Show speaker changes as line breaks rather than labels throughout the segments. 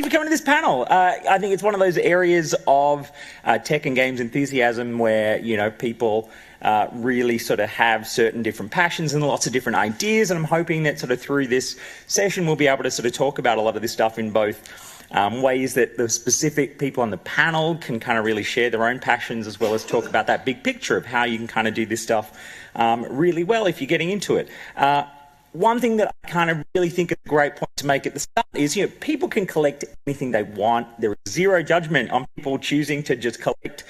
for coming to this panel. I think it's one of those areas of tech and games enthusiasm where, you know, people really sort of have certain different passions and lots of different ideas, and I'm hoping that sort of through this session we'll be able to sort of talk about a lot of this stuff in both ways that the specific people on the panel can kind of really share their own passions, as well as talk about that big picture of how you can kind of do this stuff really well if you're getting into it. One thing that I kind of really think is a great point to make at the start is, you know, people can collect anything they want. There is zero judgment on people choosing to just collect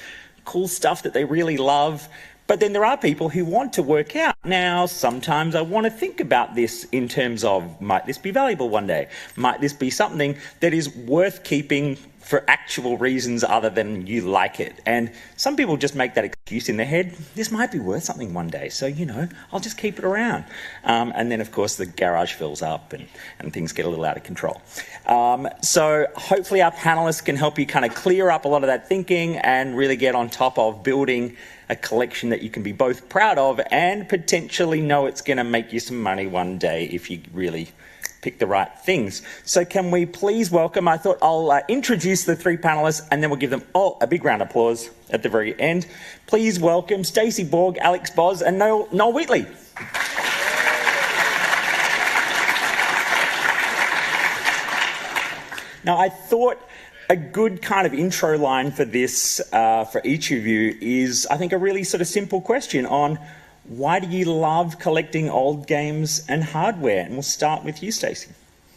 cool stuff that they really love. But then there are people who want to work out. Now, sometimes I want to think about this in terms of, might this be valuable one day? Might this be something that is worth keeping for actual reasons other than you like it? And some people just make that excuse in their head. This might be worth something one day, so, you know, I'll just keep it around. And then, of course, the garage fills up and things get a little out of control. So hopefully our panelists can help you kind of clear up a lot of that thinking and really get on top of building a collection that you can be both proud of and potentially know it's going to make you some money one day if you really pick the right things. So can we please welcome, I thought I'll introduce the three panelists and then we'll give them all a big round of applause at the very end. Please welcome Stacey Borg, Alex Boz and Noel Wheatley. Now I thought a good kind of intro line for this, for each of you, is I think a really sort of simple question on why do you love collecting old games and hardware? And we'll start with you, Stacey.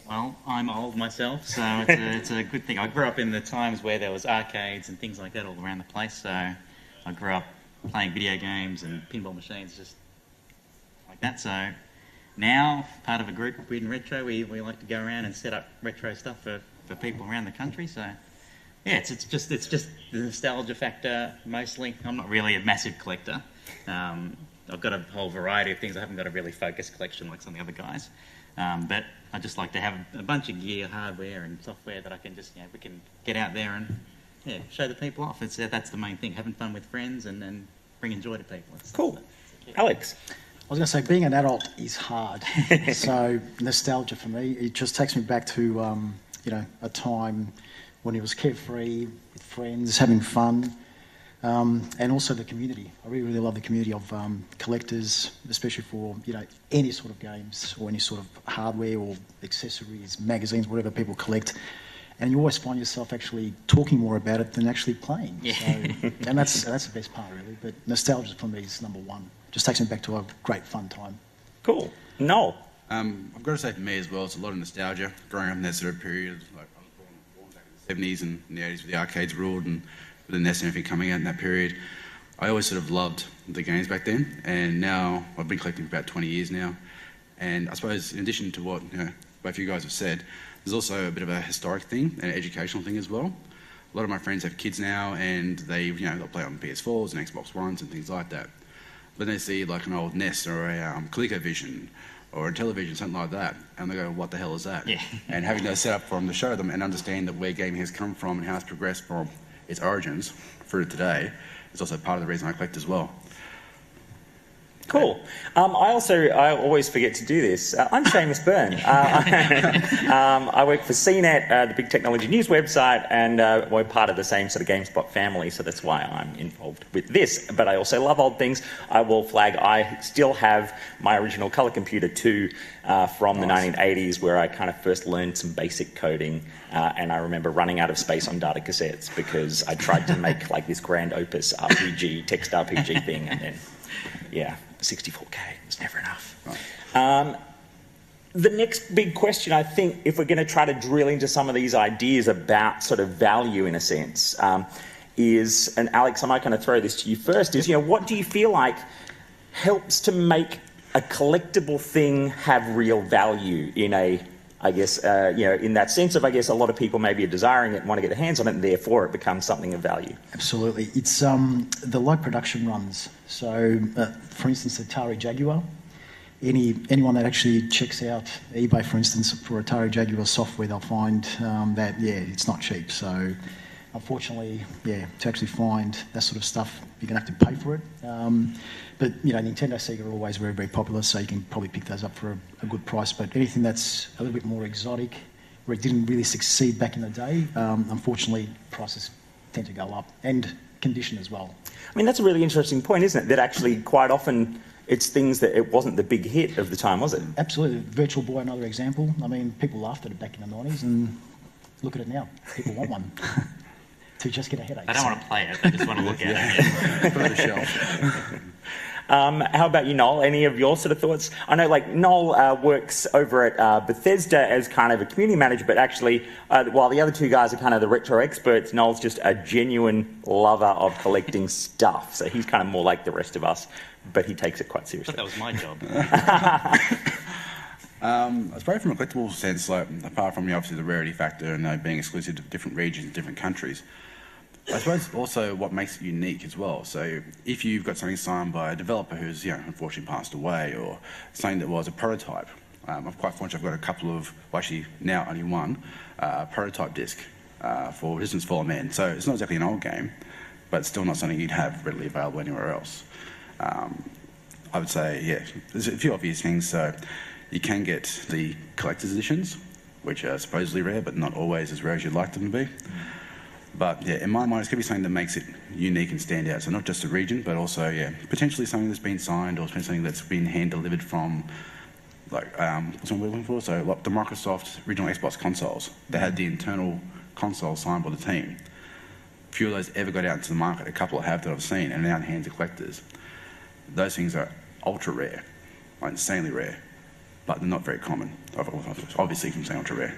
Well, I'm old myself, so it's a good thing. I grew up in the times where there was arcades and things like that all around the place, so I grew up playing video games and pinball machines, just like that. So now, part of a group in Retro, we like to go around and set up retro stuff for people around the country. So yeah, it's just the nostalgia factor mostly. I'm not really a massive collector. I've got a whole variety of things. I haven't got a really focused collection like some of the other guys. But I just like to have a bunch of gear, hardware and software that I can just, you know, we can get out there and show the people off. That's the main thing, having fun with friends and bringing joy to people.
Cool. Alex?
I was going to say, being an adult is hard. So nostalgia for me, it just takes me back to a time when it was carefree, with friends, having fun, and also the community. I really love the community of collectors, especially for, you know, any sort of games or any sort of hardware or accessories, magazines, whatever people collect. And you always find yourself actually talking more about it than actually playing. Yeah. So, and that's the best part, really. But nostalgia for me is number one. Just takes me back to a great fun time.
Cool. Noel?
I've got to say for me as well, it's a lot of nostalgia. Growing up in that sort of period, like I was born back in the 70s and in the 80s with the arcades ruled and with the NES and everything coming out in that period. I always sort of loved the games back then, and now I've been collecting for about 20 years now. And I suppose in addition to what both you guys have said, there's also a bit of a historic thing, an educational thing as well. A lot of my friends have kids now, and they'll play on PS4s and Xbox Ones and things like that. But they see like an old NES or a ColecoVision or a television, something like that, and they go, what the hell is that? Yeah. And having those set up for them to show them and understand that where gaming has come from and how it's progressed from its origins through to today is also part of the reason I collect as well.
Cool. I always forget to do this. I'm Seamus Byrne. I work for CNET, the big technology news website, and we're part of the same sort of GameSpot family, so that's why I'm involved with this. But I also love old things. I will flag, I still have my original colour computer too from the 1980s, where I kind of first learned some basic coding, and I remember running out of space on data cassettes because I tried to make like this grand opus RPG, text RPG thing, and then, yeah. 64K was never enough. Right. The next big question, I think, if we're going to try to drill into some of these ideas about sort of value in a sense, is, and Alex, I might kind of throw this to you first, is, what do you feel like helps to make a collectible thing have real value in a, I guess, in that sense of, I guess, a lot of people maybe are desiring it and want to get their hands on it, and therefore it becomes something of value.
Absolutely. It's the low production runs. So, for instance, Atari Jaguar. Anyone that actually checks out eBay, for instance, for Atari Jaguar software, they'll find that, it's not cheap. So, unfortunately, to actually find that sort of stuff, you're going to have to pay for it. But, Nintendo, Sega are always very, very popular, so you can probably pick those up for a good price. But anything that's a little bit more exotic where it didn't really succeed back in the day. Unfortunately, prices tend to go up, and condition as well.
I mean, that's a really interesting point, isn't it? That actually quite often it's things that it wasn't the big hit of the time, was it?
Absolutely. Virtual Boy, another example. I mean, people laughed at it back in the 90s, and look at it now. People want one to just get a headache.
I don't want to play it, I just want to look at it.
Put it on the shelf.
How about you, Noel? Any of your sort of thoughts? I know, like, Noel works over at Bethesda as kind of a community manager, but actually, while the other two guys are kind of the retro experts, Noel's just a genuine lover of collecting stuff. So he's kind of more like the rest of us, but he takes it quite
I
seriously.
thought that was my job.
I suppose from a collectible sense, like, apart from obviously the rarity factor and being exclusive to different regions, different countries, I suppose also what makes it unique as well. So if you've got something signed by a developer who's, unfortunately passed away, or something that was a prototype, I'm quite fortunate I've got a couple of, well, actually now only one, prototype disc for Resistance Fallen Men. So it's not exactly an old game, but it's still not something you'd have readily available anywhere else. I would say, there's a few obvious things. So you can get the collector's editions, which are supposedly rare, but not always as rare as you'd like them to be. But in my mind, it's going to be something that makes it unique and stand out. So not just a region, but also, potentially something that's been signed, or something that's been hand-delivered from, like, what's we're looking for? So like the Microsoft original Xbox consoles, they had the internal console signed by the team. Few of those ever got out into the market. A couple I have that I've seen, and now in hands of collectors. Those things are ultra rare, like insanely rare, but they're not very common. Obviously, from saying ultra rare.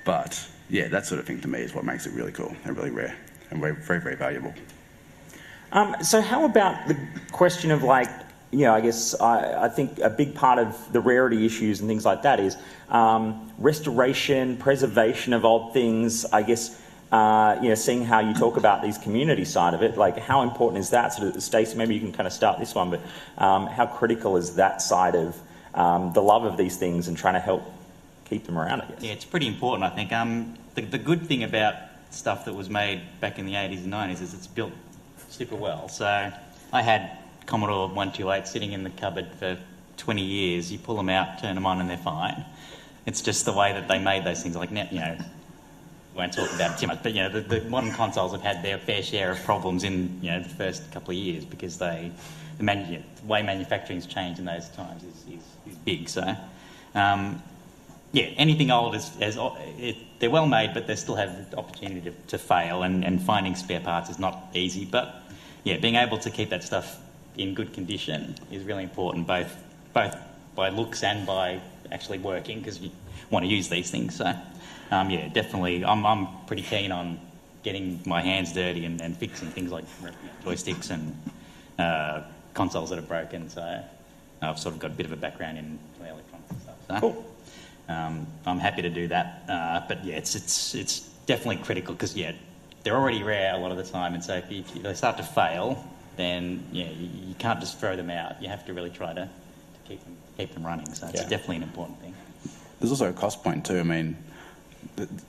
But that sort of thing to me is what makes it really cool and really rare and very, very, very valuable.
So how about the question of, like, I guess I think a big part of the rarity issues and things like that is restoration, preservation of old things. I guess, seeing how you talk about these community side of it, like, how important is that? Sort of, Stacey, maybe you can kind of start this one, but how critical is that side of the love of these things and trying to help keep them around, I guess?
Yeah, it's pretty important, I think. The good thing about stuff that was made back in the 80s and 90s is it's built super well. So I had Commodore 128 sitting in the cupboard for 20 years. You pull them out, turn them on, and they're fine. It's just the way that they made those things. Like, won't talk about it too much, but the modern consoles have had their fair share of problems in the first couple of years, because the way manufacturing's changed in those times is big. So anything old they're well made, but they still have the opportunity to fail, and finding spare parts is not easy. But being able to keep that stuff in good condition is really important, both by looks and by actually working, because you want to use these things. So definitely, I'm pretty keen on getting my hands dirty and fixing things like joysticks and consoles that are broken. So I've sort of got a bit of a background in electronics and stuff. So.
Cool.
I'm happy to do that, but it's definitely critical, because they're already rare a lot of the time, and so if they start to fail, then you can't just throw them out. You have to really try to keep them running. So it's definitely an important thing.
There's also a cost point too. I mean,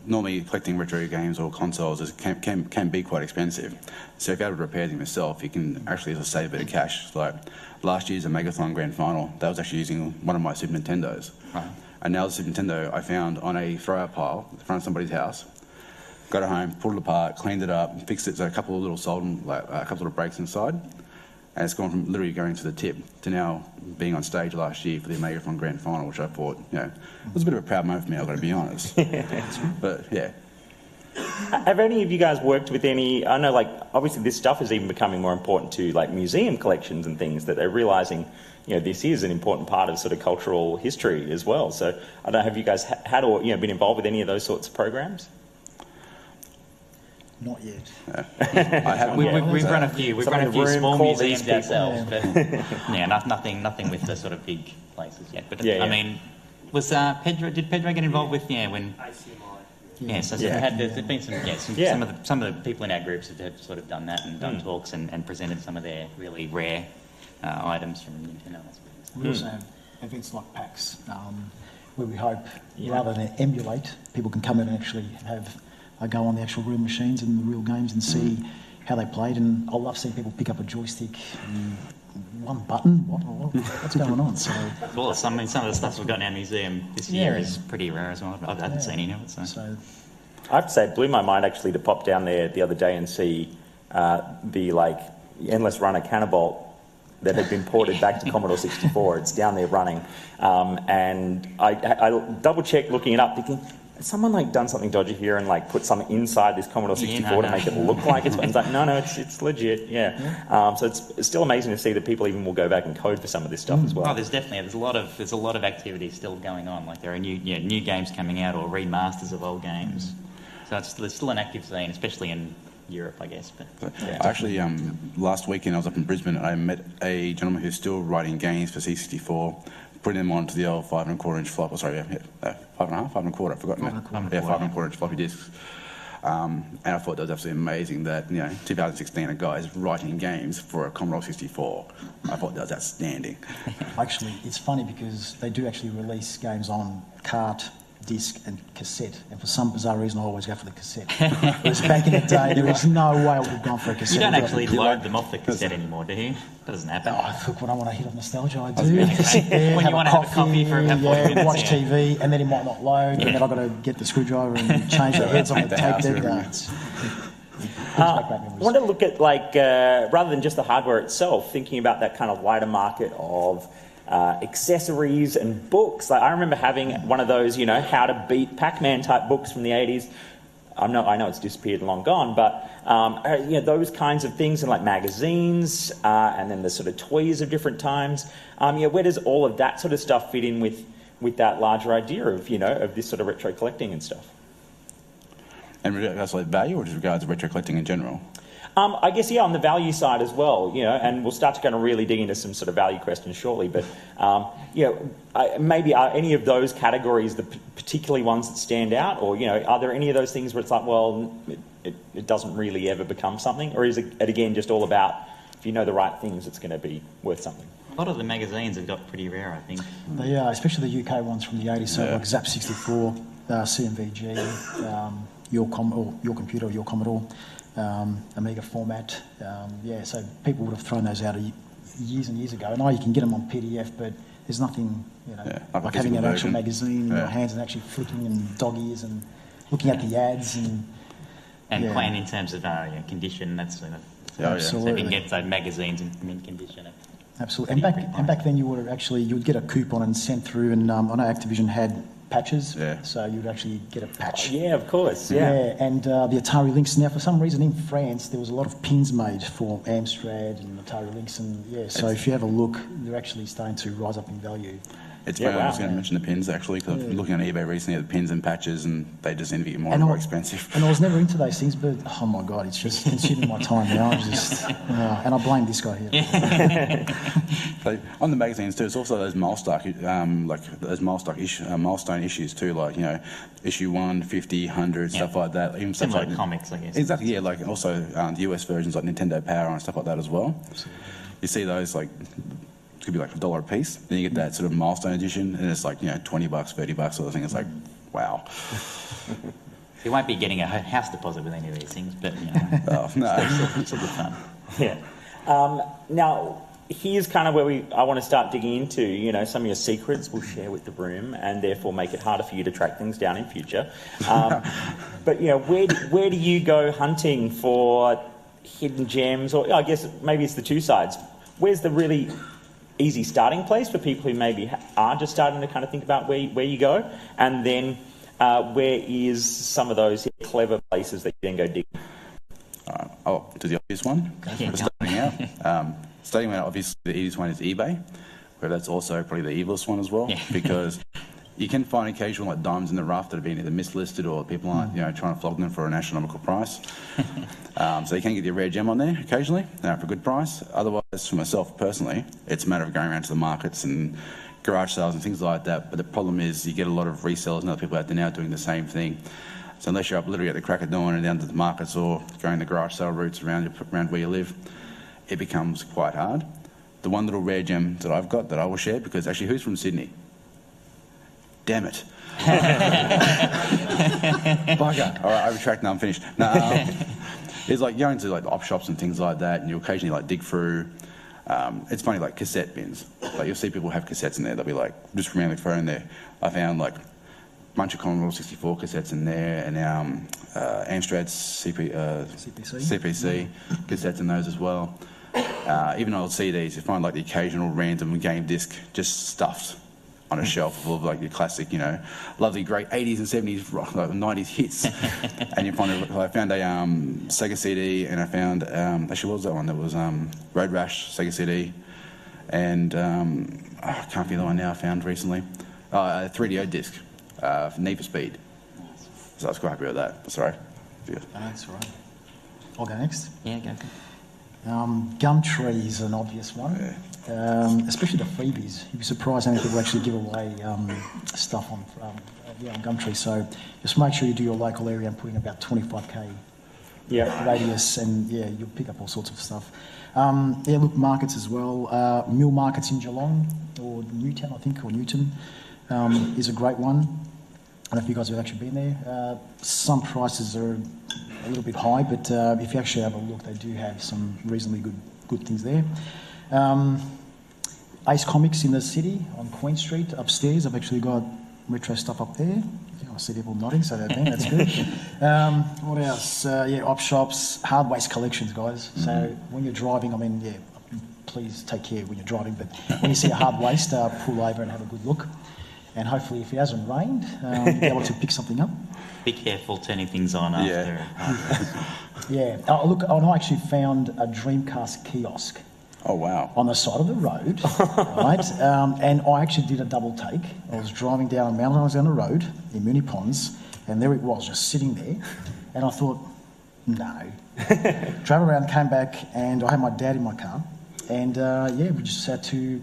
normally collecting retro games or consoles can be quite expensive. So if you're able to repair them yourself, you can actually save a bit of cash. Like last year's Megathon Grand Final, that was actually using one of my Super Nintendos.
Right.
And now the Super Nintendo I found on a throw-out pile in front of somebody's house. Got it home, pulled it apart, cleaned it up, fixed it. So a couple of little a couple of breaks inside, and it's gone from literally going to the tip to now being on stage last year for the Megathon Grand Final, which I thought, it was a bit of a proud moment for me. I've got to be honest. But
Have any of you guys worked with any? I know, like, obviously this stuff is even becoming more important to, like, museum collections and things, that they're realising, this is an important part of sort of cultural history as well. So I don't know, have you guys had or been involved with any of those sorts of programs?
Not yet.
I haven't.
We've run a few. We've run a few small museums ourselves, but nothing with the sort of big places yet. But I mean, was Pedro? Did Pedro get involved with when? So there's been some of the people in our groups have sort of done that and done talks and presented some of their really rare items from Nintendo.
We also have events like PAX, where we hope, rather than emulate, people can come in and actually have a go on the actual real machines and the real games and see, how they played, and I love seeing people pick up a joystick and one button. What's going on? So,
well, some of the stuff we've got in our museum this year is pretty rare as well. I haven't seen any of it. So.
I have to say, it blew my mind actually to pop down there the other day and see the endless runner Cannonbolt that had been ported back to Commodore 64. It's down there running, and I double checked looking it up, thinking, has someone done something dodgy here and put something inside this Commodore 64 to make it look like it's no, it's legit. So it's still amazing to see that people even will go back and code for some of this stuff as well.
Oh, there's a lot of activity still going on. There are new games coming out or remasters of old games. So there's still an active scene, especially in Europe, I guess. But
Actually, last weekend I was up in Brisbane and I met a gentleman who's still writing games for C64, putting them onto the old 5 1/4 inch flop. 5 1/4. I've forgotten that. 5 1/4 inch floppy disks. And I thought that was absolutely amazing that 2016 a guy is writing games for a Commodore 64. I thought that was outstanding.
actually, it's funny because they do actually release games on cart, disc and cassette, and for some bizarre reason I always go for the cassette. Whereas back in the day there was no way I would have gone for a cassette.
You don't actually load them off the cassette anymore, do you? Doesn't happen.
Look, when I want to hit on nostalgia, I do. Sit there,
when you want to have a coffee for about 40 minutes,
watch TV, and then it might not load, and then I've got to get the screwdriver and change the heads on the tape.
I want to look at rather than just the hardware itself, thinking about that kind of wider market of accessories and books. I remember having one of those, how to beat Pac-Man type books from the 80s. I know it's disappeared and long gone, but those kinds of things, and magazines, and then the sort of toys of different times. Where does all of that sort of stuff fit in with that larger idea of of this sort of retro collecting and stuff?
And regards to value, or just regards to retro collecting in general?
I guess, on the value side as well, and we'll start to kind of really dig into some sort of value questions shortly, but, maybe are any of those categories the particularly ones that stand out, or, are there any of those things where it's it doesn't really ever become something, or is it, again, just all about, if you know the right things, it's going to be worth something?
A lot of the magazines have got pretty rare, I think.
They are, especially the UK ones from the 80s, so like Zap 64, CMVG, your computer, your Commodore, Amiga format. So people would have thrown those out years and years ago. And now you can get them on PDF, but there's nothing, like having an actual magazine in your hands and actually flicking and dog ears and looking at the ads and
playing in terms of condition. That's sort of
absolutely.
So if you can get those magazines in mint condition.
Absolutely. And back then you would get a coupon and sent through, and I know Activision had patches, so you'd actually get a patch.
Yeah, of course.
And the Atari Lynx. Now, for some reason in France, there was a lot of pins made for Amstrad and Atari Lynx, and so if you have a look, they're actually starting to rise up in value.
It's funny, I was going to mention the pins actually, because I'm looking on eBay recently at the pins and patches, and they just seem to get more and more expensive.
And I was never into those things, but oh my god, it's just consuming my time now. And I blame this guy here.
So on the magazines too, it's also those milestone issues too, issue 1, 50, 100, stuff like that. Even stuff
like comics, I guess.
Exactly, also the US versions like Nintendo Power and stuff like that as well. Absolutely. You see those it could be $1 a piece. Then you get that sort of milestone edition, and it's $20, $30 sort of thing. It's wow.
You won't be getting a house deposit with any of these things, but
oh, no.
It's a good fun.
Yeah. Now, here's kind of where I want to start digging into, some of your secrets we'll share with the room, and therefore make it harder for you to track things down in future. But, where do you go hunting for hidden gems? Or I guess maybe it's the two sides. Where's the really easy starting place for people who maybe are just starting to kind of think about where you go? And then where is some of those clever places that you then go digging?
To the obvious one. Starting out, obviously the easiest one is eBay, where that's also probably the evilest one as well, because you can find occasional diamonds in the rough that have been either mislisted or people aren't trying to flog them for an astronomical price. So you can get your rare gem on there occasionally for a good price. Otherwise, for myself personally, it's a matter of going around to the markets and garage sales and things like that. But the problem is you get a lot of resellers and other people out there now doing the same thing. So unless you're up literally at the crack of dawn and down to the markets or going the garage sale routes around where you live, it becomes quite hard. The one little rare gem that I've got that I will share, because actually, who's from Sydney? Damn it.
Bugger.
All right, I retract now, I'm finished. No, is like going to like the op shops and things like that, and you occasionally like dig through. It's funny, like cassette bins. Like you'll see people have cassettes in there. They'll be like just randomly thrown in there. I found like a bunch of Commodore 64 cassettes in there, and Amstrad's CPC cassettes in those as well. Even old CDs, you find like the occasional random game disc just stuffed on a shelf full of like your classic, lovely great 80s and 70s, rock, like 90s hits. And you find I found a Sega CD, and I found actually what was that one? That was Road Rash Sega CD, and I can't think of the one now I found recently. A 3DO disc for Need for Speed. So I was quite happy with that. Sorry. Yeah.
That's all right. I'll go next.
Yeah, go.
Gumtree is an obvious one, especially the freebies. You'd be surprised how many people actually give away stuff on Gumtree. So just make sure you do your local area and put in about 25k radius, and you'll pick up all sorts of stuff. Look, markets as well. Mill markets in Geelong or Newtown, I think, or Newton is a great one. I don't know if you guys have actually been there. Some prices are a little bit high, but if you actually have a look, they do have some reasonably good things there. Ace Comics in the city on Queen Street upstairs. I've actually got retro stuff up there. I see people nodding, so that's good. What else? Op shops, hard waste collections, guys. So when you're driving, please take care when you're driving, but when you see a hard waste, pull over and have a good look. And hopefully, if it hasn't rained, you'll be able to pick something up.
Be careful turning things on after.
Look, I actually found a Dreamcast kiosk.
Oh, wow.
On the side of the road, right? And I actually did a double take. I was driving down a mountain, I was down the road in Moonee Ponds, and there it was, just sitting there. And I thought, no. Drove around, came back, and I had my dad in my car. And we just had to,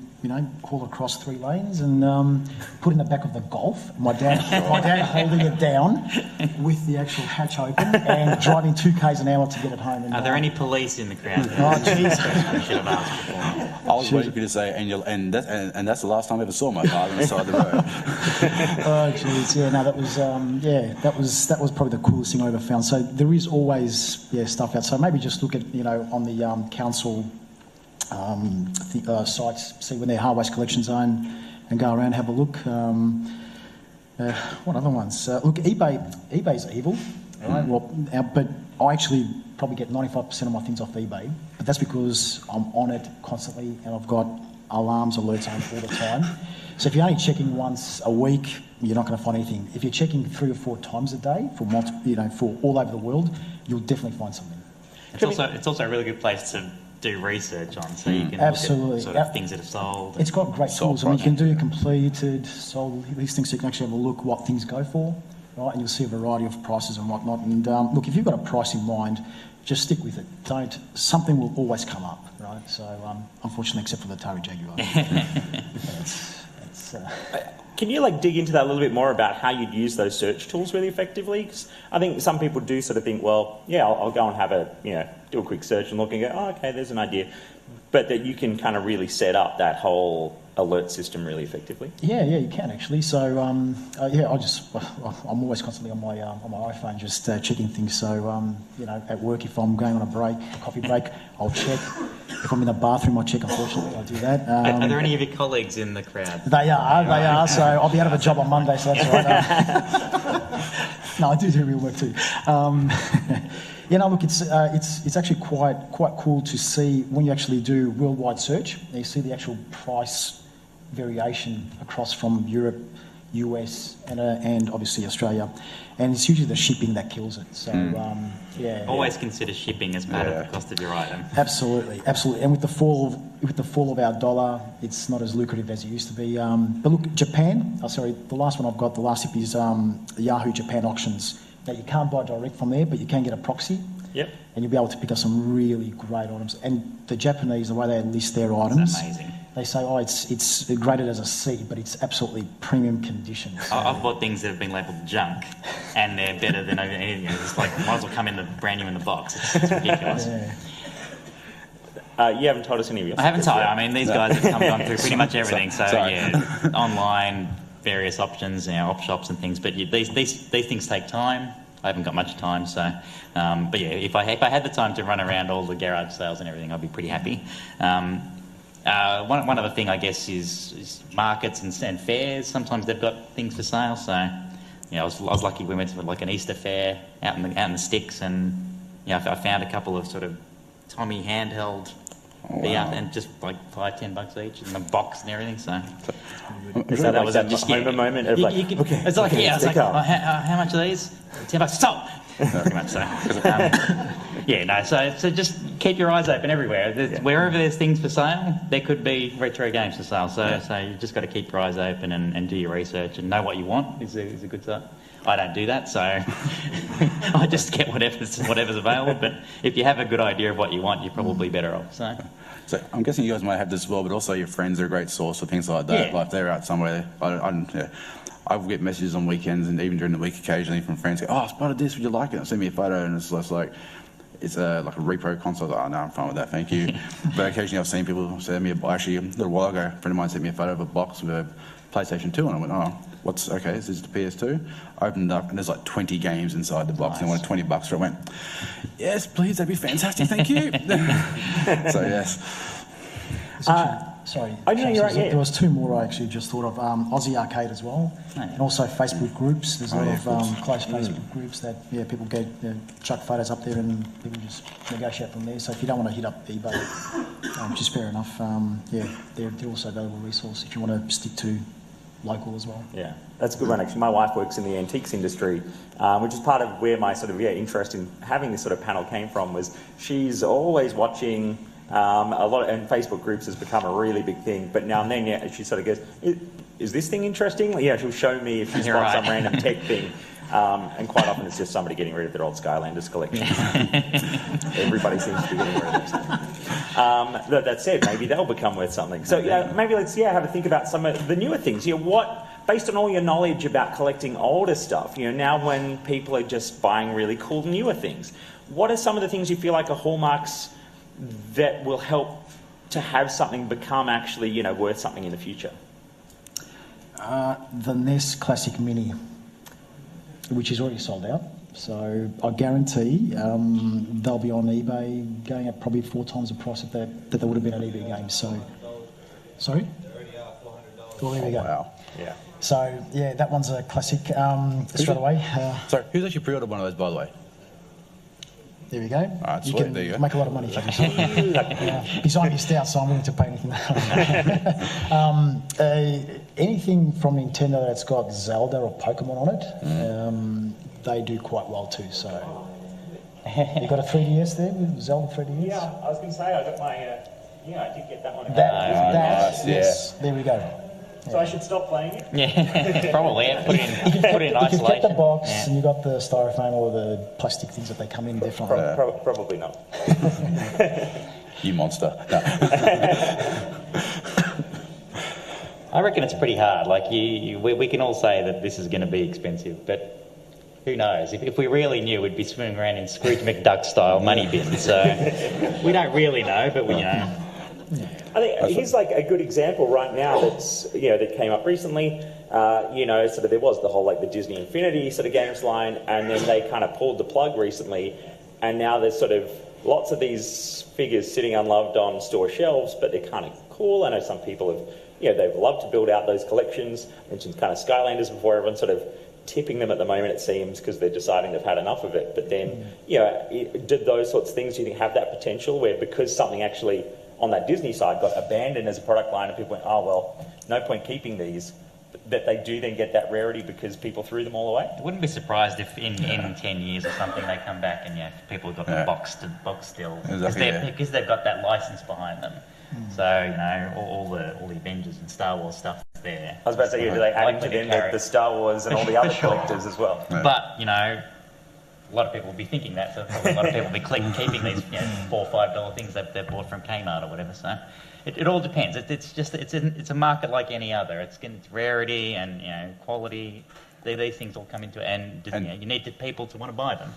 haul across 3 lanes and put in the back of the Golf. My dad holding it down with the actual hatch open and driving 2 k's an hour to get it home. And,
are there any police in the crowd?
Oh, jeez.
I should have asked before.
I was waiting for you to say, and that's the last time I ever saw my father on the side of the road.
Oh, jeez, that was probably the coolest thing I ever found. So there is always stuff out. So maybe just look at on the council sites, see when their hard waste collection zone, and go around, have a look. What other ones? Look, eBay's evil, right? But I actually probably get 95% of my things off eBay, but that's because I'm on it constantly and I've got alarms, alerts on all the time. So if you're only checking once a week, you're not going to find anything. If you're checking 3 or 4 times a day for all over the world, you'll definitely find something.
It's also a really good place to do research on, so you can
absolutely
look at sort of things that have sold.
It's got great tools. You can do completed, sold, these things, so you can actually have a look what things go for, right? And you'll see a variety of prices and whatnot. And look, if you've got a price in mind, just stick with it. Something will always come up, right? So, unfortunately, except for the Atari Jaguar.
Can you dig into that a little bit more about how you'd use those search tools really effectively? 'Cause I think some people do sort of think, well, I'll go and have do a quick search and look and go, oh, okay, there's an idea. But that you can kind of really set up that whole alert system really effectively.
Yeah, you can actually. So, I'm always constantly on my iPhone just checking things. So, at work, if I'm going on a coffee break, I'll check. If I'm in the bathroom, I check. Unfortunately, I do that.
Are there any of your colleagues in the crowd?
They are. So I'll be out of a job on Monday, so that's all right. No, I do real work too. Look, it's actually quite cool to see when you actually do worldwide search. You see the actual price variation across from Europe, US, and obviously Australia, and it's usually the shipping that kills it. So
always consider shipping as part of the cost of your item.
Absolutely. And with the fall of our dollar, it's not as lucrative as it used to be. But look, Japan. The last one I've got, the last tip is Yahoo Japan auctions. Now you can't buy direct from there, but you can get a proxy.
Yep.
And you'll be able to pick up some really great items. And the Japanese, the way they list their items,
it's amazing.
They say, it's graded as a C, but it's absolutely premium condition. So.
I've bought things that have been labelled junk, and they're better than anything. It's like, might as well come in brand new in the box. It's ridiculous.
You haven't told us any of your.
I haven't told. These guys have gone through pretty much everything. Online, various options, op shops and things. But these things take time I haven't got much time. So, but yeah, if I had the time to run around all the garage sales and everything, I'd be pretty happy. One other thing, I guess, is markets and fairs. Sometimes they've got things for sale. So, I was lucky we went to like an Easter fair out in the sticks, and I found a couple of sort of Tommy handheld. And just like $5-10 each, and the box and everything. So
that was that Homer moment of like, okay,
it's like, it's like, how much are these? $10. Stop. Pretty much so. So just keep your eyes open everywhere. Wherever there's things for sale, there could be retro games for sale. So you just got to keep your eyes open and do your research and know what you want is a good start. I don't do that, so I just get whatever's available. But if you have a good idea of what you want, you're probably better off. So
I'm guessing you guys might have this as well, but also your friends are a great source for things like that.
Yeah.
Like if they're out somewhere, I will get messages on weekends and even during the week occasionally from friends. Go, I spotted this. Would you like it? Send me a photo, and it's just like. It's like a repro console. No, I'm fine with that, thank you. But occasionally I've seen people send me actually a little while ago, a friend of mine sent me a photo of a box with a PlayStation 2, and I went, this is the PS2. I opened it up, and there's like 20 games inside the box, and I wanted $20 for it. I went, yes, please, that'd be fantastic, thank you. So, yes.
Sorry.
Oh, no, you're right,
There was two more I actually just thought of. Aussie Arcade as well, and also Facebook groups. There's a lot of close Facebook groups that people get chuck photos up there and people just negotiate from there. So if you don't want to hit up eBay, which is fair enough, they're also a valuable resource if you want to stick to local as well.
Yeah, that's a good one actually. My wife works in the antiques industry, which is part of where my sort of interest in having this sort of panel came from. Was she's always watching. A lot, and Facebook groups has become a really big thing. But now and then, she sort of goes, "Is this thing interesting?" She'll show me if she's got some random tech thing. And quite often, it's just somebody getting rid of their old Skylanders collection. Everybody seems to be getting rid of them. That said, maybe they'll become worth something. So maybe let's have a think about some of the newer things. Based on all your knowledge about collecting older stuff, now when people are just buying really cool newer things, what are some of the things you feel like are hallmarks that will help to have something become actually, worth something in the future?
The NES Classic Mini, which is already sold out. So I guarantee they'll be on eBay going at probably 4 times the price that they would have been at eBay games. So, sorry? Well, there we go.
Wow.
Yeah.
So, that one's a classic straight away.
Sorry, who's actually pre-ordered one of those, by the way?
There we go.
All right,
you
sweet.
can
There you go.
make a lot of money for yourself. He's on your stout, so I'm willing to pay anything. Anything from Nintendo that's got Zelda or Pokemon on it, they do quite well too. So you got a 3DS there with Zelda 3DS?
Yeah, I was going to say I got my. I did get that one.
Yes, there we go.
So I should stop playing it?
Yeah, probably. Put it in isolation.
You've kept the box and you got the styrofoam or the plastic things that they come in differently.
Probably not.
You monster. No.
I reckon it's pretty hard. Like we can all say that this is going to be expensive, but who knows? If we really knew, we'd be swimming around in Scrooge McDuck style money bins. So we don't really know, but we know.
I think here's like a good example right now that's that came up recently. Sort of there was the whole like the Disney Infinity sort of games line, and then they kind of pulled the plug recently, and now there's sort of lots of these figures sitting unloved on store shelves, but they're kind of cool. I know some people have, they've loved to build out those collections. I mentioned kind of Skylanders before. Everyone's sort of tipping them at the moment, it seems, because they're deciding they've had enough of it. But then, did those sorts of things, do you think, have that potential where because something actually on that Disney side got abandoned as a product line and people went, oh, well, no point keeping these, that they do then get that rarity because people threw them all away?
I wouldn't be surprised if in 10 years or something they come back and people have got the box still. Because they've got that license behind them. So, all the Avengers and Star Wars stuff is there.
I was about to say, do they add into them the Star Wars and all the other collectors as well?
Yeah. But, a lot of people will be thinking that, so probably a lot of people will be keeping these $4 or $5 things they've bought from Kmart or whatever. So it all depends. It's a market like any other. It's rarity and quality. These things all come into it, and you need people to want to buy them.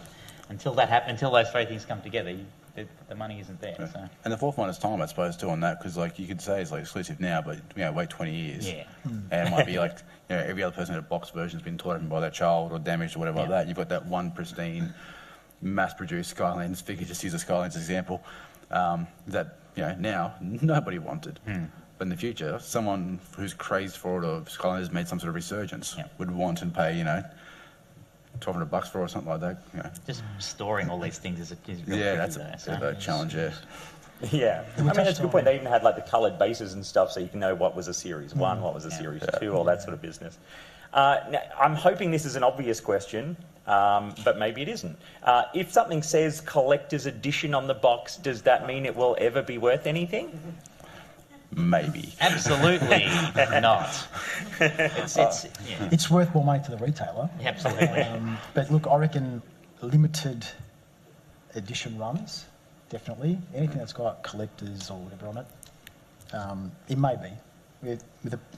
Until that happens, until those three things come together, the money isn't there.
Yeah.
So.
And the fourth one is time, I suppose, too, on that, because like you could say it's like exclusive now, but wait 20 years,
Yeah.
and it might be like every other person in a box version has been torn open by their child or damaged or whatever like that. And you've got that one pristine, mass-produced Skylands figure. Just use the Skylands example. That now nobody wanted. But in the future, someone who's crazed for it or Skylanders has made some sort of resurgence would want and pay, $1,200 for it or something like that.
Just storing all these things is really
that's a bit of a challenge.
Yeah, I mean that's a good point. They even had like the coloured bases and stuff, so you can know what was a Series 1, what was a Series 2, all that sort of business. Now, I'm hoping this is an obvious question, but maybe it isn't. If something says collector's edition on the box, does that mean it will ever be worth anything?
Maybe.
Absolutely not.
It's worth more money to the retailer.
Absolutely.
But look, I reckon limited edition runs, definitely. Anything that's got collectors or whatever on it, it may be. As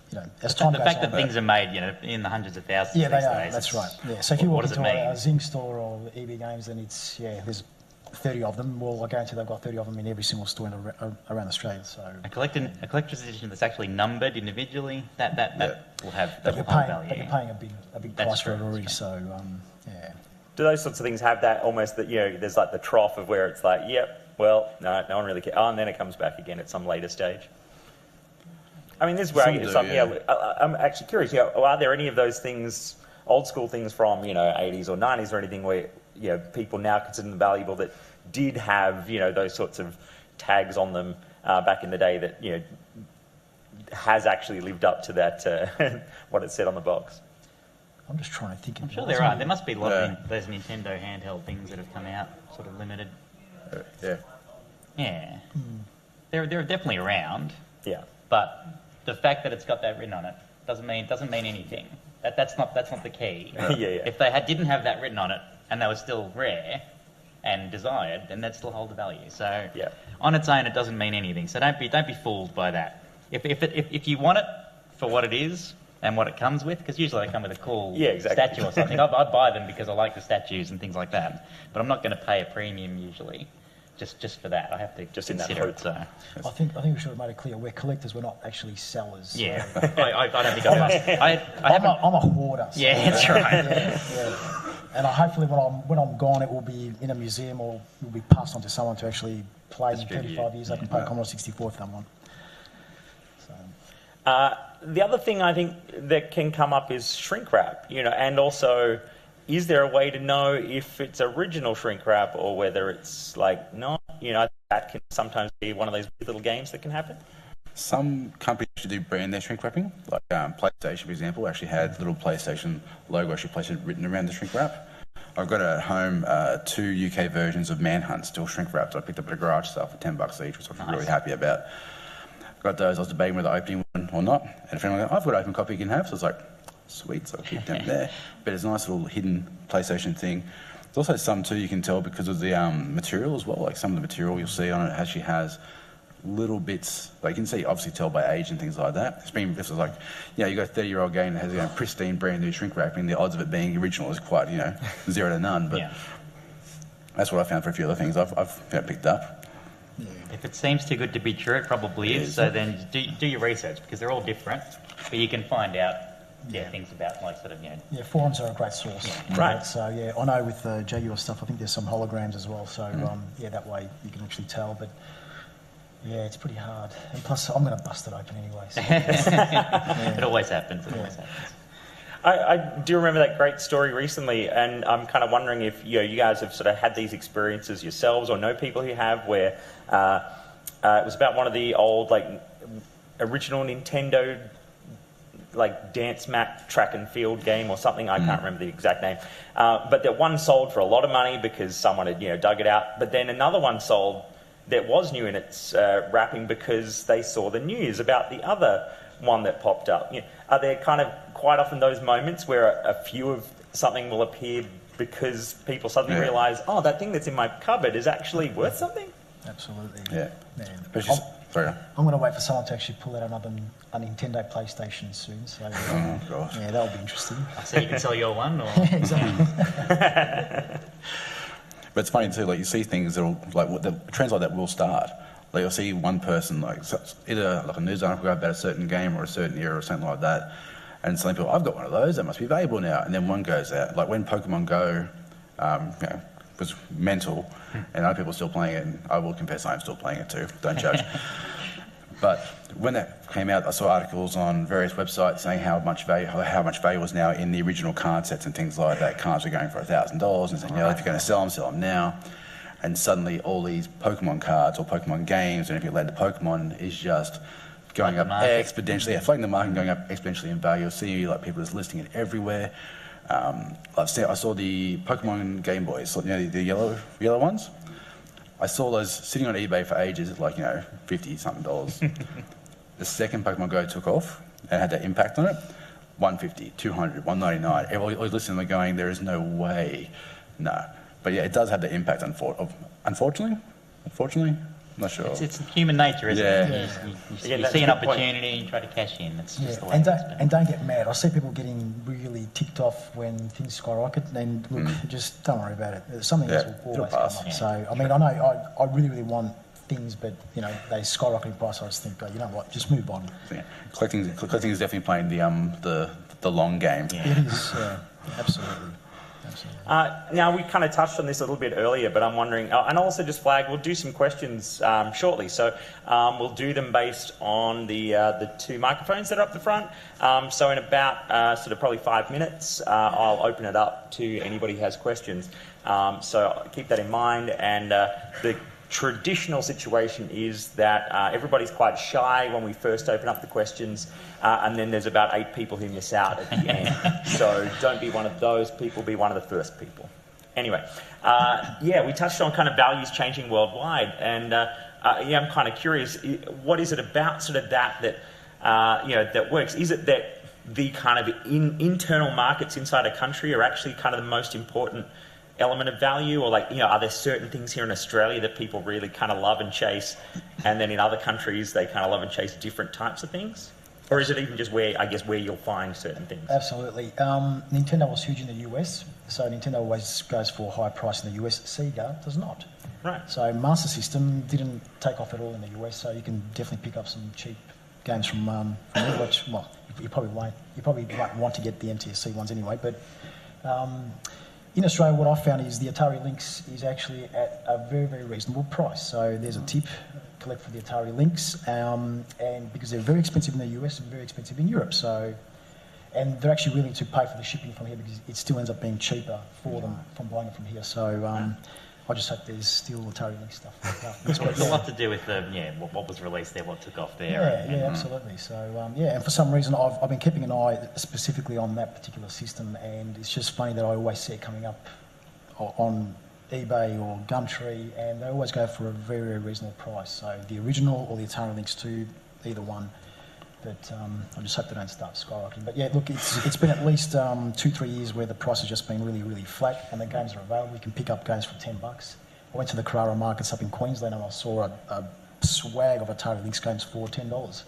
time goes on.
The fact that things are made, in the hundreds of thousands.
Yeah, they
these
are.
days,
That's right. Yeah. So if you walk into
mean?
a Zing store or EB Games, then it's there's 30 of them. Well, I guarantee they've got 30 of them in every single store around Australia. So
a collector's edition that's actually numbered individually, that will have
but you're
value.
paying a big price for it already. So
Do those sorts of things have that almost that there's like the trough of where it's like, no one really cares. Oh, and then it comes back again at some later stage. I mean, this is where I'm actually curious. Are there any of those things, old school things from 80s or 90s or anything where people now consider them valuable that did have those sorts of tags on them back in the day that has actually lived up to that what it said on the box?
I'm just trying to think.
I'm sure there are. There must be a lot of those Nintendo handheld things that have come out, sort of limited. Yeah. They're definitely around.
Yeah.
But the fact that it's got that written on it doesn't mean anything. That's not the key. If they didn't have that written on it and they were still rare and desired, then they'd still hold the value. So on its own, it doesn't mean anything. So don't be fooled by that. If you want it for what it is and what it comes with, because usually they come with a cool statue or something. I buy them because I like the statues and things like that. But I'm not going to pay a premium usually. Just for that, I have to just consider it. So
I think we should have made it clear we're collectors. We're not actually sellers.
Yeah,
So.
I don't think I'm
a hoarder. So,
that's right.
And hopefully when I'm gone, it will be in a museum or will be passed on to someone to actually play in 35 years. They can play Commodore 64 if they want. So.
The other thing I think that can come up is shrink wrap. And also, is there a way to know if it's original shrink wrap or whether it's like not? That can sometimes be one of those little games that can happen.
Some companies actually do brand their shrink wrapping. Like PlayStation, for example, actually had little PlayStation logo actually written around the shrink wrap. I've got at home 2 UK versions of Manhunt still shrink wrapped. I picked up at a garage sale for $10 each, which I'm really happy about. Got those. I was debating whether opening one or not. And a friend was like, I've got an open copy you can have. So I was like, sweet, so I'll keep them there. But it's a nice little hidden PlayStation thing. There's also some too you can tell because of the material as well. Like some of the material you'll see on it actually has little bits. Like you can see, obviously tell by age and things like that. This is like, you got a 30-year-old game that has pristine, brand new shrink wrapping. The odds of it being original is quite 0 to none. But that's what I found for a few other things I've picked up.
Yeah.
If it seems too good to be true, it probably is. So then do your research because they're all different, but you can find out. Things about
forums are a great source.
Right.
So I know with JUS stuff, I think there's some holograms as well. So that way you can actually tell. But it's pretty hard. And plus, I'm going to bust it open anyway. So.
It always happens.
I do remember that great story recently, and I'm kind of wondering if you guys have sort of had these experiences yourselves or know people who have, where it was about one of the old original Nintendo dance map track and field game or something. I can't remember the exact name. But that one sold for a lot of money because someone had dug it out. But then another one sold that was new in its wrapping because they saw the news about the other one that popped up. Are there kind of quite often those moments where a few of something will appear because people suddenly realise, that thing that's in my cupboard is actually worth something?
Absolutely.
Yeah.
I'm going to wait for someone to actually pull out a Nintendo PlayStation soon. So
gosh.
That'll be interesting.
So you can sell your one, or
exactly.
But it's funny too, like you see things that will, like the trends like that will start. Like you'll see one person, like either like a news article about a certain game or a certain era or something like that, and suddenly people, I've got one of those, that must be valuable now. And then one goes out, like when Pokemon Go, was mental, and other people are still playing it, and I will confess I'm still playing it too, don't judge. But when that came out, I saw articles on various websites saying how much value was now in the original card sets and things like that. Cards were going for $1,000, and saying, if you're going to sell them now. And suddenly all these Pokemon cards or Pokemon games and everything related to Pokemon is just going up exponentially. Yeah, flooding the market and going up exponentially in value. See like people just listing it everywhere. I saw the Pokemon Game Boys, the yellow ones. I saw those sitting on eBay for ages at like, $50-something. The second Pokemon Go took off and had that impact on it, $150, $200, $199. Everybody was listening and going, there is no way. No. But yeah, it does have the impact, unfortunately. I'm not sure.
It's human nature, isn't it? You see an opportunity and you try to cash in. That's just the way it is.
And don't get mad. I see people getting really ticked off when things skyrocket, and look, just don't worry about it. Something else will always come up. So, I mean, I know I really, really want things, but, they skyrocket in price. I just think, you know what, just move on.
Yeah. Collecting is definitely playing the long game.
Yeah. It is, yeah, absolutely.
Now, we kind of touched on this a little bit earlier, but I'm wondering, and also just flag, we'll do some questions shortly. So we'll do them based on the two microphones that are up the front. So in about sort of probably 5 minutes, I'll open it up to anybody who has questions. So keep that in mind. And the traditional situation is that everybody's quite shy when we first open up the questions, and then there's about 8 people who miss out at the end. So don't be one of those people, be one of the first people. Anyway, we touched on kind of values changing worldwide, and I'm kind of curious, what is it about sort of that works? Is it that the kind of internal markets inside a country are actually kind of the most important element of value, or are there certain things here in Australia that people really kind of love and chase, and then in other countries they kind of love and chase different types of things? Or is it even just where you'll find certain things?
Absolutely. Nintendo was huge in the US, so Nintendo always goes for a high price in the US. Sega does not.
Right.
So Master System didn't take off at all in the US, so you can definitely pick up some cheap games from there, which, well, you probably won't. You probably won't want to get the NTSC ones anyway, but in Australia, what I found is the Atari Lynx is actually at a very, very reasonable price. So there's a tip, collect for the Atari Lynx, and because they're very expensive in the US and very expensive in Europe. So, and they're actually willing to pay for the shipping from here because it still ends up being cheaper for them from buying it from here. So I just hope there's still Atari Lynx stuff.
It's got a lot to do with what was released there, what took off there.
Yeah, absolutely. So and for some reason I've been keeping an eye specifically on that particular system, and it's just funny that I always see it coming up on eBay or Gumtree, and they always go for a very, very reasonable price. So the original or the Atari Lynx 2, either one. But I just hope they don't start skyrocketing. But yeah, look, it's been at least 2-3 years where the price has just been really, really flat, and the games are available. You can pick up games for $10. I went to the Carrara markets up in Queensland, and I saw a swag of Atari Lynx games for $10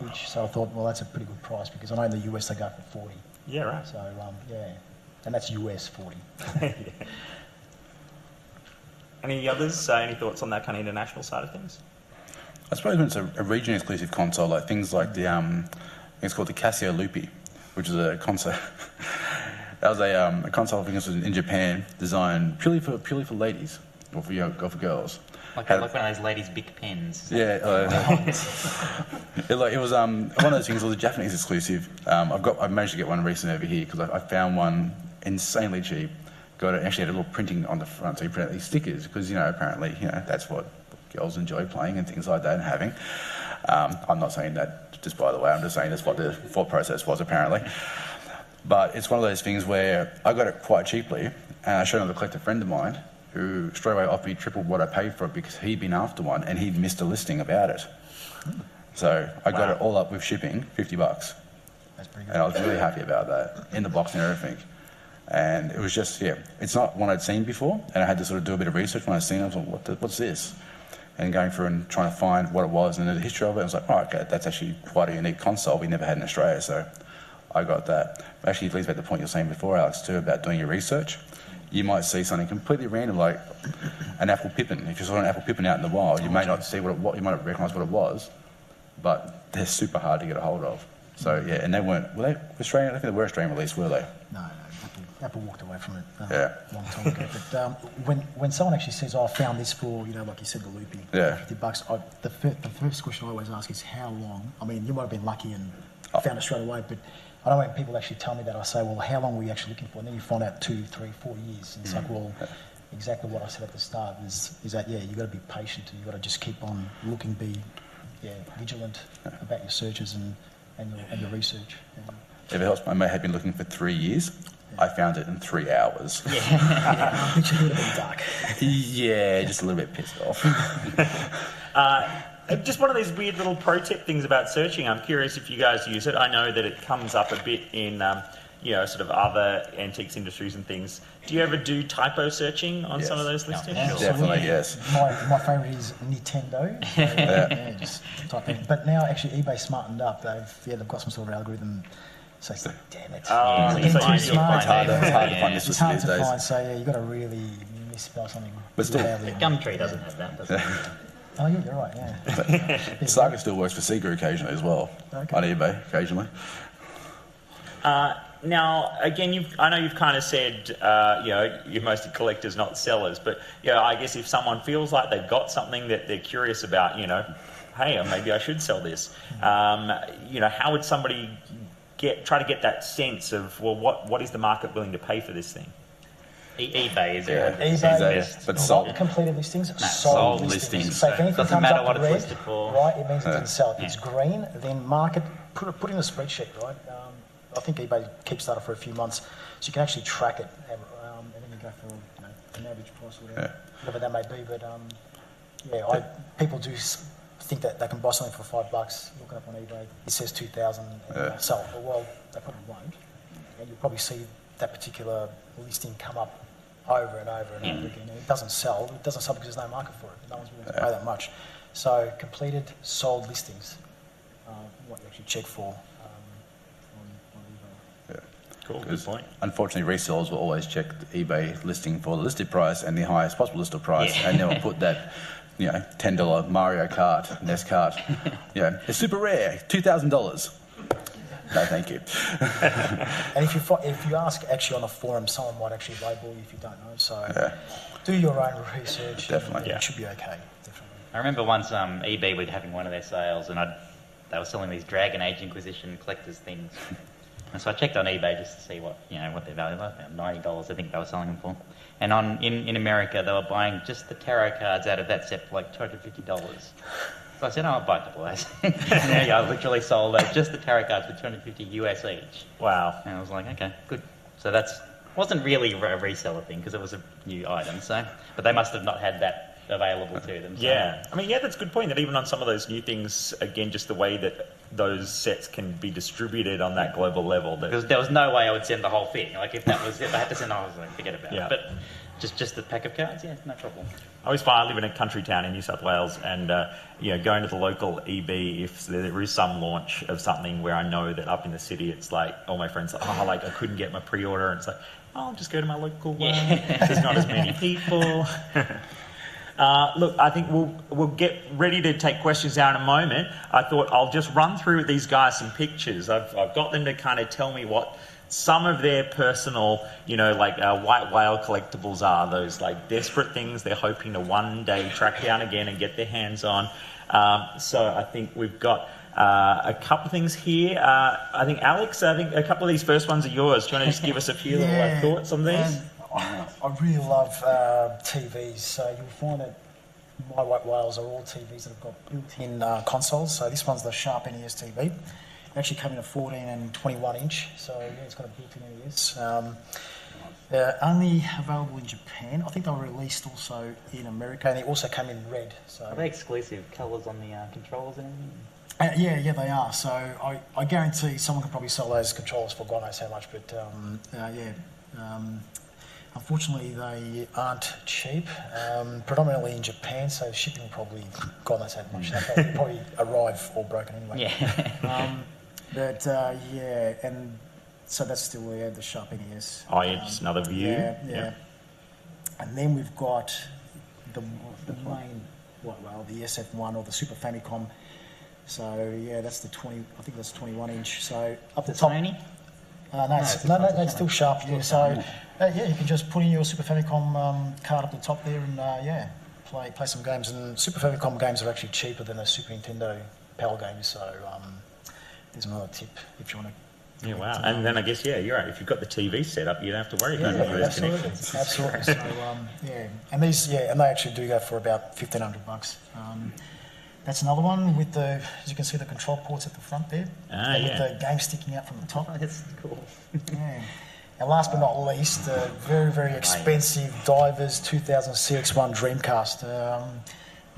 each. So I thought, well, that's a pretty good price, because I know in the US they go for 40.
Yeah, right.
So and that's US 40.
Any others? Any thoughts on that kind of international side of things?
I suppose when it's a region-exclusive console, like things like the, I think it's called the Casio Loopy, which is a console. That was a console, I think it was in Japan, designed purely for ladies or for girls.
Like one of those ladies' big pens.
Yeah, it was one of those things. It was a Japanese exclusive. I've managed to get one recently over here because I found one insanely cheap. Actually had a little printing on the front, so you print out these stickers because apparently that's what girls enjoy playing and things like that and having. I'm not saying that just by the way, I'm just saying that's what the thought process was apparently. But it's one of those things where I got it quite cheaply, and I showed it to a collector friend of mine who straight away offered me triple what I paid for it because he'd been after one and he'd missed a listing about it. So I got it all up with shipping, $50.
That's pretty good.
And I was really happy about that, in the box and everything. And it was just, it's not one I'd seen before, and I had to sort of do a bit of research when I'd seen it. I was like, what's this? And going through and trying to find what it was and the history of it, I was like, oh, okay, that's actually quite a unique console we never had in Australia, so I got that. Actually, it leads back to the point you were saying before, Alex, too, about doing your research. you might see something completely random, like an apple pippin. If you saw an apple pippin out in the wild, you may not see what you might not recognise what it was, but they're super hard to get a hold of. So yeah, and they weren't. Were they Australian? I don't think they were Australian release, were they?
No, Apple walked away from it
Yeah.
a long time ago. But when someone actually says, "Oh, I found this for," like you said, the loopy,
Yeah.
$50, the first question I always ask is how long. I mean, you might have been lucky and found it straight away, but I don't know when people actually tell me that. I say, "Well, how long were you actually looking for?" And then you find out 2, 3, 4 years. And it's like, well, exactly what I said at the start is that you've got to be patient and you've got to just keep on looking, be vigilant about your searches and your research.
If it helps, I may have been looking for 3 years. I found it in 3 hours.
I think you would have been dark.
Yeah, just a little bit pissed off.
Just one of these weird little pro tip things about searching. I'm curious if you guys use it. I know that it comes up a bit in, sort of other antiques industries and things. Do you ever do typo searching on some of those listings?
Yeah,
Definitely, yes.
My favourite is Nintendo. So, just type in. But now actually eBay smartened up. They've got some sort of algorithm. So it's like, damn it.
So
too smart.
It's hard to find this
It's hard
these
to
days.
find. So you've got to really misspell something.
But still,
Gumtree doesn't have that, does it?
Oh yeah, you're right. Yeah.
Saga still works for Sega occasionally as well.
Okay.
On eBay occasionally.
Now, again, I know you've kind of said, you're mostly collectors, not sellers, but I guess if someone feels like they've got something that they're curious about, hey, maybe I should sell this. How would somebody try to get that sense of, well, what is the market willing to pay for this thing?
eBay is
eBay,
but sold.
completed listings,
sold
listings.
listings.
So if anything
Doesn't
comes
matter
up
what it's
red,
listed for.
right, it means it didn't sell. If it's green, then market, put in a spreadsheet, right? I think eBay keeps data for a few months, so you can actually track it, and then you go for an average price or whatever that may be. But people do think that they can buy something for $5, look it up on eBay, it says 2,000 and sell it. Well, they probably won't, and you'll probably see that particular listing come up over and over and over again, and it doesn't sell. It doesn't sell because there's no market for it. No one's willing to pay that much. So completed, sold listings, what you actually check for on eBay.
Cool, good point.
Unfortunately, resellers will always check the eBay listing for the listed price and the highest possible listed price, and they'll put that, $10 Mario Kart, NES cart. It's super rare, $2,000. No, thank you.
And if you ask actually on a forum, someone might actually label you if you don't know. So do your own research.
Definitely.
It should be okay. Definitely.
I remember once eBay was having one of their sales, and they were selling these Dragon Age Inquisition collectors things. And so I checked on eBay just to see what their value was. $90, I think they were selling them for. And in America, they were buying just the tarot cards out of that set for like $250. So I said, I'll buy a couple of those. And I literally sold just the tarot cards for $250 US each.
Wow.
And I was like, okay, good. So wasn't really a reseller thing because it was a new item. But they must have not had that available to them. So.
Yeah. I mean, that's a good point, that even on some of those new things, again, just the way that those sets can be distributed on that global level.
Because there was no way I would send the whole thing. Like, if that was it, I had to send, I was like, forget about it. But just the pack of cards, no problem.
I always find I live in a country town in New South Wales, and going to the local EB, if there is some launch of something where I know that up in the city, it's like all my friends are like, I couldn't get my pre-order, and it's like, I'll just go to my local one. There's not as many people. Look, I think we'll get ready to take questions now in a moment. I thought I'll just run through with these guys some pictures. I've got them to kind of tell me what some of their personal, white whale collectibles are, those like desperate things they're hoping to one day track down again and get their hands on. So I think we've got a couple of things here. I think, Alex, a couple of these first ones are yours. Do you want to just give us a few little thoughts on these?
I really love TVs, so you'll find that my white whales are all TVs that have got built-in consoles. So this one's the Sharp NES TV. It actually came in a 14 and 21 inch, so it's got a built-in NES. Only available in Japan. I think they were released also in America, and they also came in red. So
are they exclusive colours on the controllers and everything?
Yeah, they are. So I guarantee someone could probably sell those controllers for God knows how much, but unfortunately, they aren't cheap, predominantly in Japan, so shipping probably, God knows how much. They'll probably arrive all broken anyway.
Yeah.
And so that's still the Sharp NES.
Oh, yeah, just another view.
Yeah. And then we've got the main white whale, the SF1 or the Super Famicom. So yeah, that's the 20. I think that's 21-inch. So up the top.
Tiny?
No, it's still sharp. Yeah. So yeah, you can just put in your Super Famicom card up the top there, and play some games. And Super Famicom games are actually cheaper than the Super Nintendo PAL games. So there's another tip if you want to.
Yeah, wow. And then I guess, yeah, you're right. If you've got the TV set up, you don't have to worry about those connections.
Absolutely. So, and these, and they actually do go for about $1,500. That's another one with the, as you can see, the control ports at the front there. With the game sticking out from the top.
That's cool.
Yeah. And last but not least, the very, very expensive Divers 2000 CX1 Dreamcast.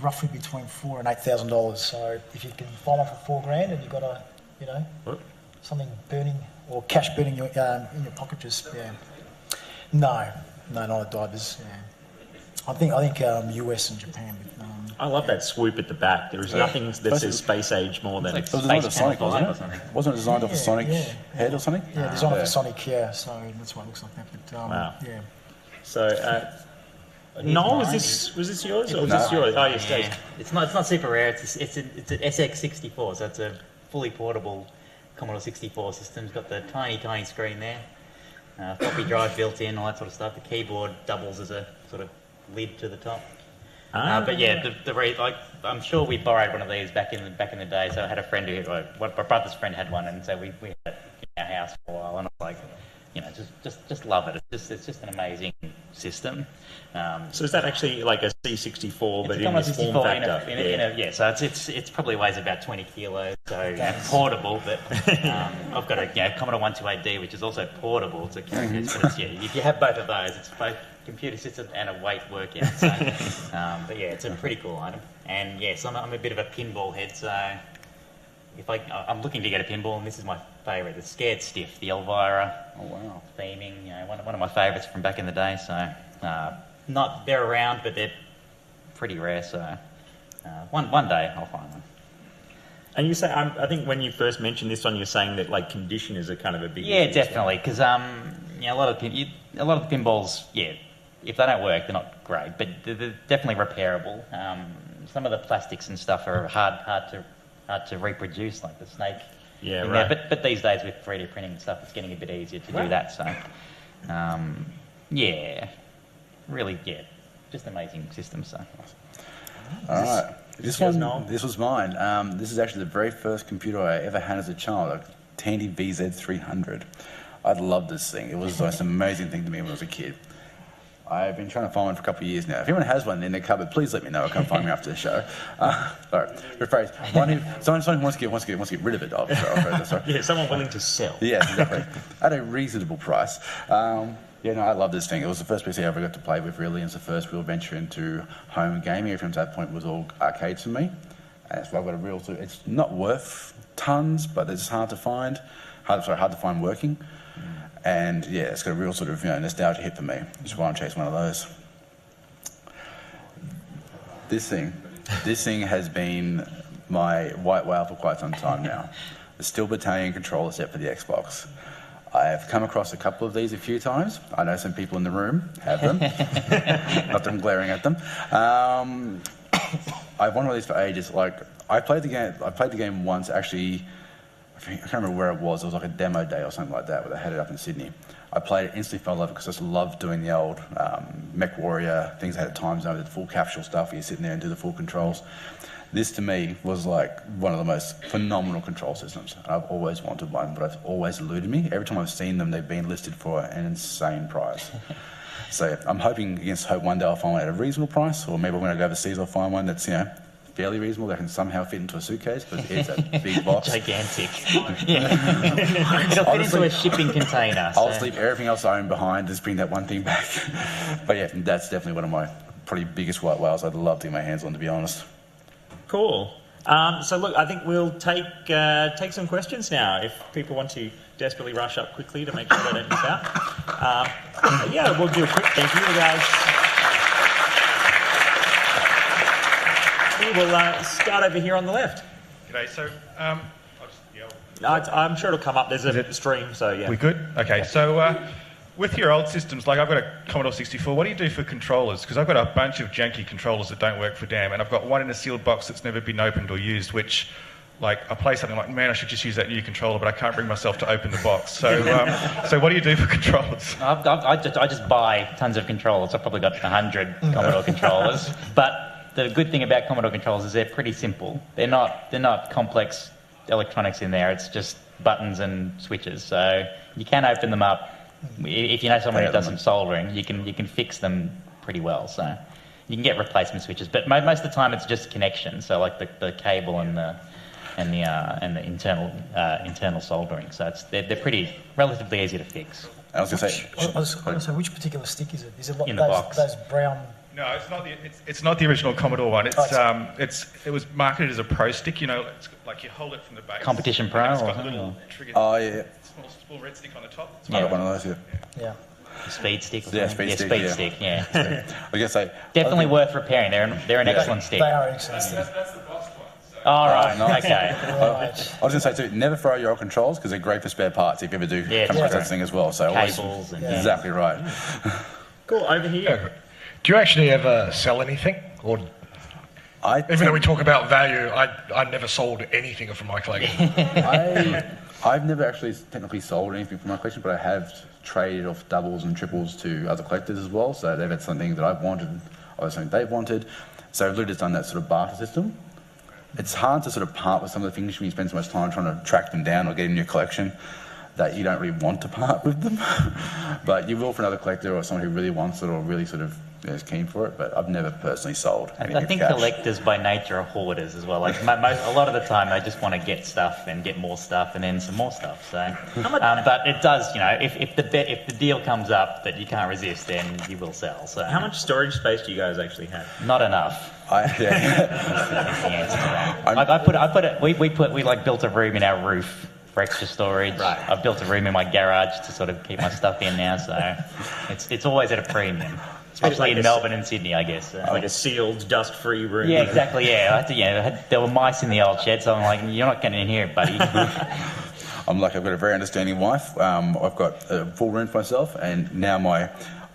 Roughly between $4,000 and $8,000. So if you can find one for $4,000 and you've got a, something burning or cash burning in your pocket, just no, not a Divers. Yeah. I think US and Japan.
I love that swoop at the back. There is nothing that says space age more than
it was designed for Sonic, wasn't it? Wasn't it designed off a Sonic head or something?
Yeah, designed for Sonic. Yeah, so that's why it looks like that. But
wow.
Yeah.
So. Noel, was this yours or was this yours? Oh, yes,
yeah. It's not super rare. It's an SX64, so it's a fully portable Commodore 64 system. It's got the tiny screen there, floppy drive built in, all that sort of stuff. The keyboard doubles as a sort of lid to the top. But yeah, I'm sure we borrowed one of these back in the day. So I had a friend my brother's friend had one, and so we had it in our house for a while, and I was like, just love it. It's just an amazing system.
So is that actually like a C64, but in this form factor?
So it's probably weighs about 20 kilos, so portable. But I've got a Commodore 128D, which is also portable to carry this. But if you have both of those, it's both computer system and a weight workout. So, but yeah, it's a pretty cool item. And yes, I'm a bit of a pinball head, so if I'm looking to get a pinball, and this is my favourite, the Scared Stiff, the Elvira theming. One of my favourites from back in the day. So they're around, but they're pretty rare. So one day I'll find one.
And you say, I think when you first mentioned this one, you're saying that like conditioners are kind of a big
issue. Definitely, because a lot of the pinballs, if they don't work, they're not great, but they're definitely repairable. Some of the plastics and stuff are hard to reproduce, like the snake.
Yeah, right.
But these days with 3D printing and stuff, it's getting a bit easier to do that. So, really, just amazing system. So,
all right. This was mine. This is actually the very first computer I ever had as a child, a Tandy VZ300. I loved this thing. It was the most amazing thing to me when I was a kid. I've been trying to find one for a couple of years now. If anyone has one in their cupboard, please let me know. Come find me after the show. Rephrase. Someone who wants to get rid of it.
Yeah, someone willing to sell.
Yeah, exactly. At a reasonable price. I love this thing. It was the first PC I ever got to play with, really. It's the first real venture into home gaming. Everything to that point was all arcades for me. And so I've got a real... It's not worth tons, but it's hard to find. Hard to find working. And it's got a real sort of nostalgia hit for me, which is why I'm chasing one of those. This thing has been my white whale for quite some time now. The Steel Battalion controller set for the Xbox. I've come across a couple of these a few times. I know some people in the room have them. Not that I'm glaring at them. I've wanted one of these for ages. I played the game once, actually. I can't remember where it was. It was like a demo day or something like that, where they had it up in Sydney. I played it, instantly fell in love because I just loved doing the old Mech Warrior things. They had Time Zone, the full capsule stuff where you sit in there and do the full controls. This, to me, was like one of the most phenomenal control systems. I've always wanted one, but it's always eluded me. Every time I've seen them, they've been listed for an insane price. So I'm hoping against hope one day I'll find one at a reasonable price, or maybe when I go overseas I'll find one that's, fairly reasonable, that can somehow fit into a suitcase, but it's a big box.
Gigantic. It'll fit into a shipping container.
I'll sleep everything else I own behind, just bring that one thing back. But that's definitely one of my probably biggest white whales I'd love to get my hands on, to be honest.
Cool. So look, I think we'll take some questions now if people want to desperately rush up quickly to make sure they don't miss out. We'll do a quick thank you to guys. We'll start over here on the left.
G'day. So I'll just yell.
I'm sure it'll come up. There's a stream, so yeah.
We good? Okay. So with your old systems, like I've got a Commodore 64, what do you do for controllers? Because I've got a bunch of janky controllers that don't work for damn, and I've got one in a sealed box that's never been opened or used, which, like, I play something like, man, I should just use that new controller, but I can't bring myself to open the box. So, so what do you do for controllers?
I just buy tons of controllers. I've probably got 100 Commodore controllers. But the good thing about Commodore controllers is they're pretty simple. They're not complex electronics in there. It's just buttons and switches. So you can open them up. If you know someone who does some soldering, you can fix them pretty well. So you can get replacement switches. But most of the time it's just connection. So like the cable and the internal soldering. So they're pretty relatively easy to fix.
I was going to say, which particular stick is it? Is it like
in the box?
Those brown?
No, it's not the original Commodore one. It was marketed as a Pro stick. You know, it's like you hold it from the base.
Competition Pro.
It's got a little trigger.
Oh yeah.
Small red stick on the top.
I got one of those.
Yeah.
Speed stick.
Yeah, speed stick.
Yeah.
I was going to say
Definitely worth repairing. They're an excellent stick.
They are excellent sticks.
That's the box one. So.
All right.
Nice.
Okay.
I was going to say too, never throw out your old controls because they're great for spare parts if you ever do come across that thing as well. So
Cables and
exactly right.
Cool, over here.
Do you actually ever sell anything? Or even though we talk about value, I never sold anything from my collection.
I've never actually technically sold anything from my collection, but I have traded off doubles and triples to other collectors as well. So they've had something that I've wanted, or something they've wanted. So I've literally done that sort of barter system. It's hard to sort of part with some of the things when you spend so much time trying to track them down or get in your collection that you don't really want to part with them. But you will for another collector or someone who really wants it or really sort of is keen for it, but I've never personally sold anything.
I think collectors by nature are hoarders as well. Like a lot of the time, they just want to get stuff and get more stuff and then some more stuff. So, but it does, you know, if the deal comes up that you can't resist, then you will sell. So,
How much storage space do you guys actually have?
not enough.
Yeah.
That's the answer to that. We built a room in our roof for extra storage.
Right.
I've built a room in my garage to sort of keep my stuff in now. So, it's always at a premium. Especially in Melbourne and Sydney, I guess.
Like a sealed, dust-free room.
Yeah, exactly. Yeah, there were mice in the old shed, so I'm like, you're not getting in here, buddy.
I'm like, I've got a very understanding wife. I've got a full room for myself, and now I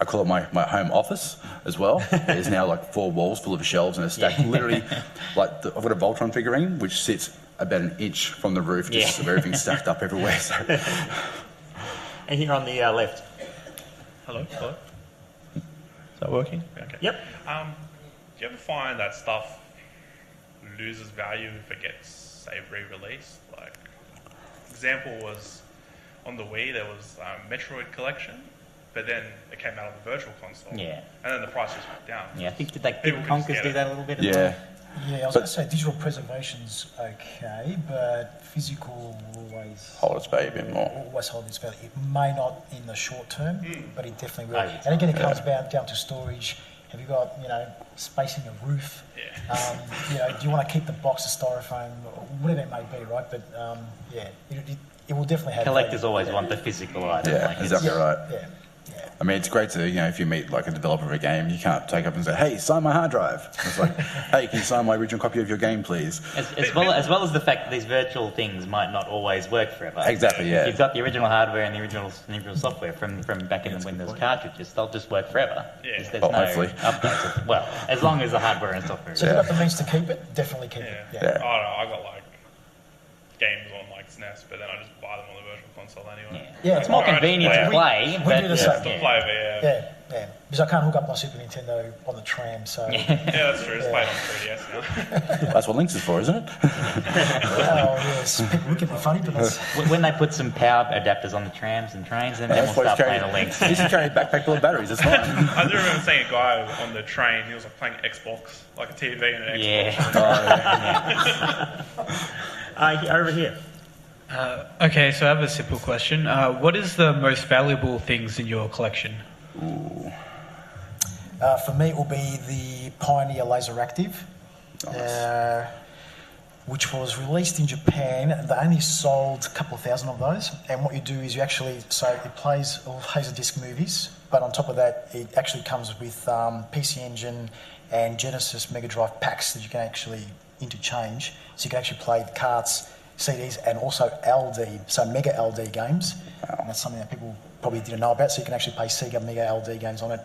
call it my home office as well. There's now like 4 walls full of shelves and a stack. Literally, like I've got a Voltron figurine which sits about an inch from the roof, just so everything's stacked up everywhere. So.
And here on the left.
Hello. Is that working? Okay.
Yep.
Do you ever find that stuff loses value if it gets, say, re-released? Like, example was on the Wii, there was Metroid Collection, but then it came out on the Virtual Console.
Yeah.
And then the price just went down.
Yeah, I think did
People can
Conkers
just
do
get
that a little bit as well?
Yeah.
Yeah, I was going to say digital preservation's okay, but physical will always
Hold its baby a bit more.
always hold its value. It may not in the short term, but it definitely will.
Oh, yeah.
And again, it comes down to storage. Have you got, space in your roof?
Yeah.
Do you want to keep the box of styrofoam or whatever it may be, right? But it will definitely have
Collectors
value.
always want the physical item.
Yeah,
like
exactly right.
Yeah.
I mean, it's great to, if you meet like a developer of a game, you can't take up and say, hey, sign my hard drive. It's like, hey, can you sign my original copy of your game, please?
As well as the fact that these virtual things might not always work forever.
Exactly, yeah.
If you've got the original hardware and the original software from back in the Windows cartridges, they'll just work forever.
Yeah.
There's
Well,
no
hopefully.
updates. Well, as long as the hardware and software is
So if you've got the means to keep it, definitely keep it.
I don't know, I got like games on like SNES, but then I just buy them on the Virtual Console anyway.
Yeah.
It's more
Alright,
convenient to play,
we
but
do the same.
To play VR.
Yeah. Because I can't hook up my Super Nintendo on the tram, so...
Yeah, that's true. It's played on 3DS now.
That's what Lynx is for, isn't it?
yes. People look at me funny, but that's...
when they put some power adapters on the trams and trains, then we'll start playing the links.
You should carry a backpack full of batteries, it's fine.
I do remember seeing a guy on the train, he was like playing Xbox, like a TV and an Xbox.
Yeah.
Over here.
Okay, so I have a simple question. What is the most valuable things in your collection?
Ooh.
For me, it will be the Pioneer Laser Active, which was released in Japan. They only sold a couple of thousand of those. And what you do is it plays all Laserdisc movies, but on top of that, it actually comes with PC Engine and Genesis Mega Drive packs that you can actually interchange. So you can actually play the carts CDs and also LD, so Mega LD games. And that's something that people probably didn't know about, so you can actually play Sega Mega LD games on it.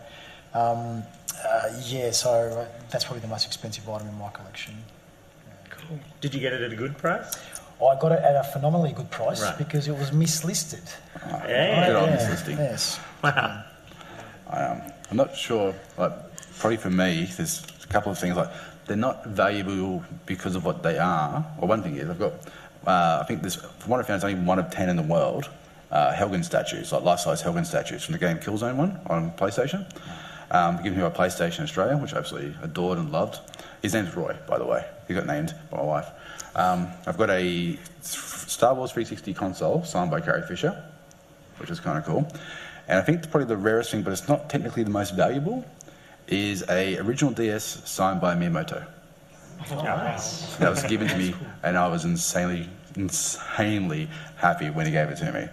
So that's probably the most expensive item in my collection.
Cool. Did you get it at a good price?
I got it at a phenomenally good price because it was mislisted.
Good
on mislisting.
Yes.
Wow.
I'm not sure. Like, probably for me, there's a couple of things. Like, they're not valuable because of what they are. Well, one thing is I've got. I think there's, from what I found, it's only 1 of 10 in the world. Helgen statues, like life-size Helgen statues from the game Killzone 1 on PlayStation. Given me by PlayStation Australia, which I absolutely adored and loved. His name's Roy, by the way. He got named by my wife. I've got a Star Wars 360 console signed by Carrie Fisher, which is kind of cool. And I think probably the rarest thing, but it's not technically the most valuable, is a original DS signed by Miyamoto.
Nice.
That was given to me, and I was insanely happy when he gave it to me.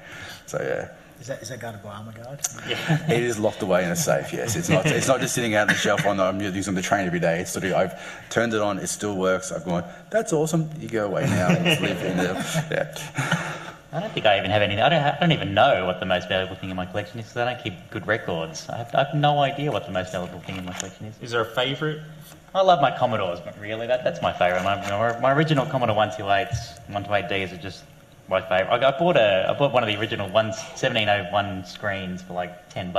So yeah.
Is that guarded by armor guard?
Yeah. It is locked away in a safe. Yes, it's not just sitting out on the shelf on. I'm using the train every day. It's sort of, I've turned it on. It still works. I've gone. That's awesome. You go away now and live in there. Yeah.
I don't think I even have anything. I don't even know what the most valuable thing in my collection is because I don't keep good records. I have no idea what the most valuable thing in my collection is.
Is there a favourite?
I love my Commodores, but really, that's my favourite. My original Commodore 128s, 128Ds are just my favourite. I bought one of the original 1701 screens for like $10.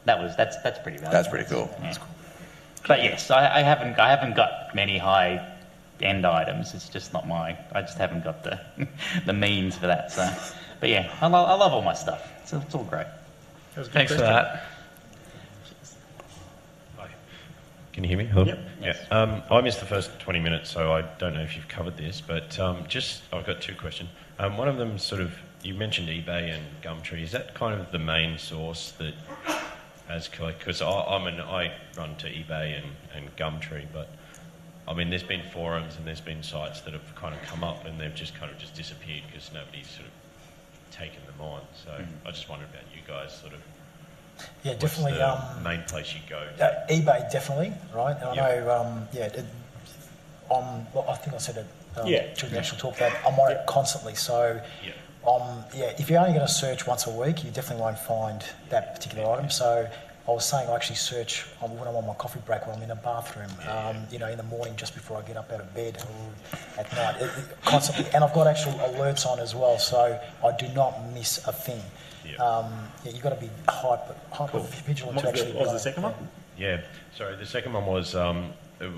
That's pretty valuable.
That's pretty cool.
Yeah. But yes, I haven't got many high end items. It's just not I just haven't got the means for that. So, but yeah, I love all my stuff. It's all great.
Thanks for that.
Can you hear me? Hello?
Yep. Yes.
I missed the first 20 minutes, so I don't know if you've covered this, but I've got 2 questions. One of them you mentioned eBay and Gumtree. Is that kind of the main source that as because I run to eBay and Gumtree, but I mean there's been forums and there's been sites that have kind of come up and they've just kind of just disappeared because nobody's sort of taken them on. So I just wondered about you guys sort of.
Yeah, definitely.
What's the main place you go?
eBay, definitely, right? And I know, I think I said it during the actual talk that I'm on it constantly. So, if you're only going to search once a week, you definitely won't find that particular item. So, I was saying I actually search when I'm on my coffee break, when I'm in a bathroom, in the morning just before I get up out of bed, or at night, constantly. And I've got actual alerts on as well, so I do not miss a thing. You've got to be hyper vigilant to actually.
What was the second one?
Yeah, sorry. The second one was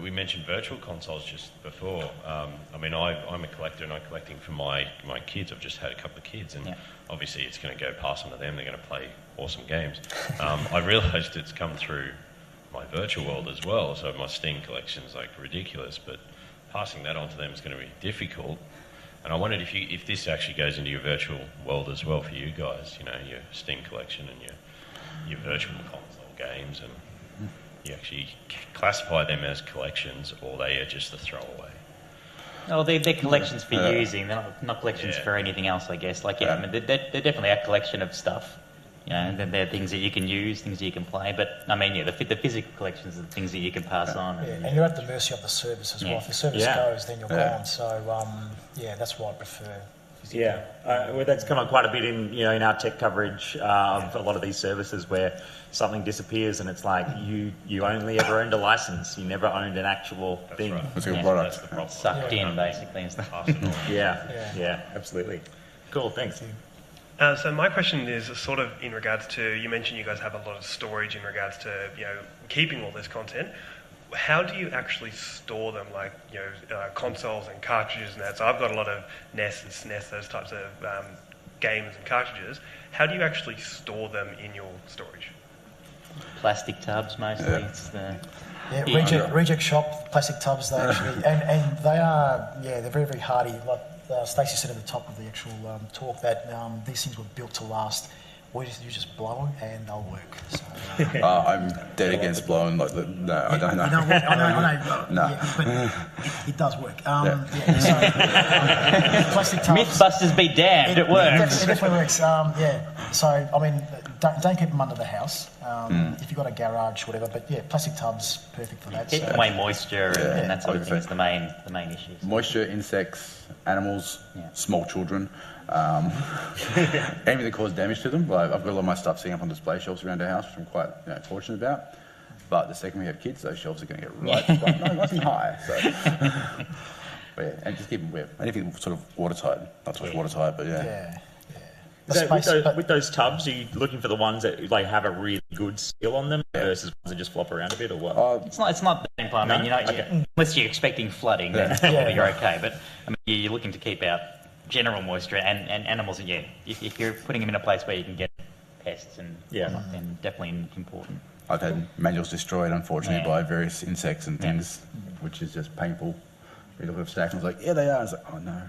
we mentioned virtual consoles just before. I mean, I'm a collector and I'm collecting for my kids. I've just had a couple of kids, and obviously it's going to go past on to them. They're going to play awesome games. I realised it's come through my virtual world as well. So my Steam collection's like ridiculous, but passing that on to them is going to be difficult. And I wondered if this actually goes into your virtual world as well for you guys, your Steam collection and your virtual console games, and you actually classify them as collections or they are just a throwaway.
Oh, they're collections for using. They're not collections for anything else, I guess. Like, I mean, they're definitely a collection of stuff. And they're things that you can use, things that you can play. But, I mean, the physical collections are the things that you can pass on.
And you're at the mercy of the service as well. If the service goes, then you're gone. So, that's why I prefer.
Well, that's come up quite a bit in our tech coverage of a lot of these services where something disappears and it's like you only ever owned a license, you never owned an actual thing.
Right.
That's a good product.
That's the problem. Sucked in, basically. And stuff.
Yeah, absolutely. Cool, thanks.
So my question is sort of in regards to, you mentioned you guys have a lot of storage in regards to, keeping all this content. How do you actually store them, like, consoles and cartridges and that? So I've got a lot of NES and SNES, those types of games and cartridges. How do you actually store them in your storage?
Plastic tubs, mostly. It's
reject shop, plastic tubs, they actually, and they are, they're very, very hardy. Like Stacey said at the top of the actual talk that these things were built to last. You just blow them and they'll work. So,
I'm dead against blowing. No, I don't know.
I know.
No.
Yeah, but it does work. Plastic tubs.
Mythbusters be damned, it works.
It definitely works. So, I mean, don't keep them under the house. If you've got a garage, whatever. But yeah, plastic tubs, perfect for that.
Keeping away moisture and that sort of thing is the main issues.
Moisture, insects, animals, small children. Anything that causes damage to them. Like, I've got a lot of my stuff sitting up on display shelves around our house, which I'm quite fortunate about. But the second we have kids, those shelves are going to get nice and high. So. But yeah, and just keep them wet. Anything sort of watertight. Not so much watertight, but yeah.
So with those tubs, are you looking for the ones that like have a really good seal on them versus ones that just flop around a bit, or what?
It's not that important. I mean, unless you're expecting flooding, then you're okay. But I mean, you're looking to keep out general moisture and animals. And if you're putting them in a place where you can get pests, and then definitely important.
I've had manuals destroyed, unfortunately, by various insects and things, which is just painful. You look at stacks and it's like, yeah, they are. I was like, oh no.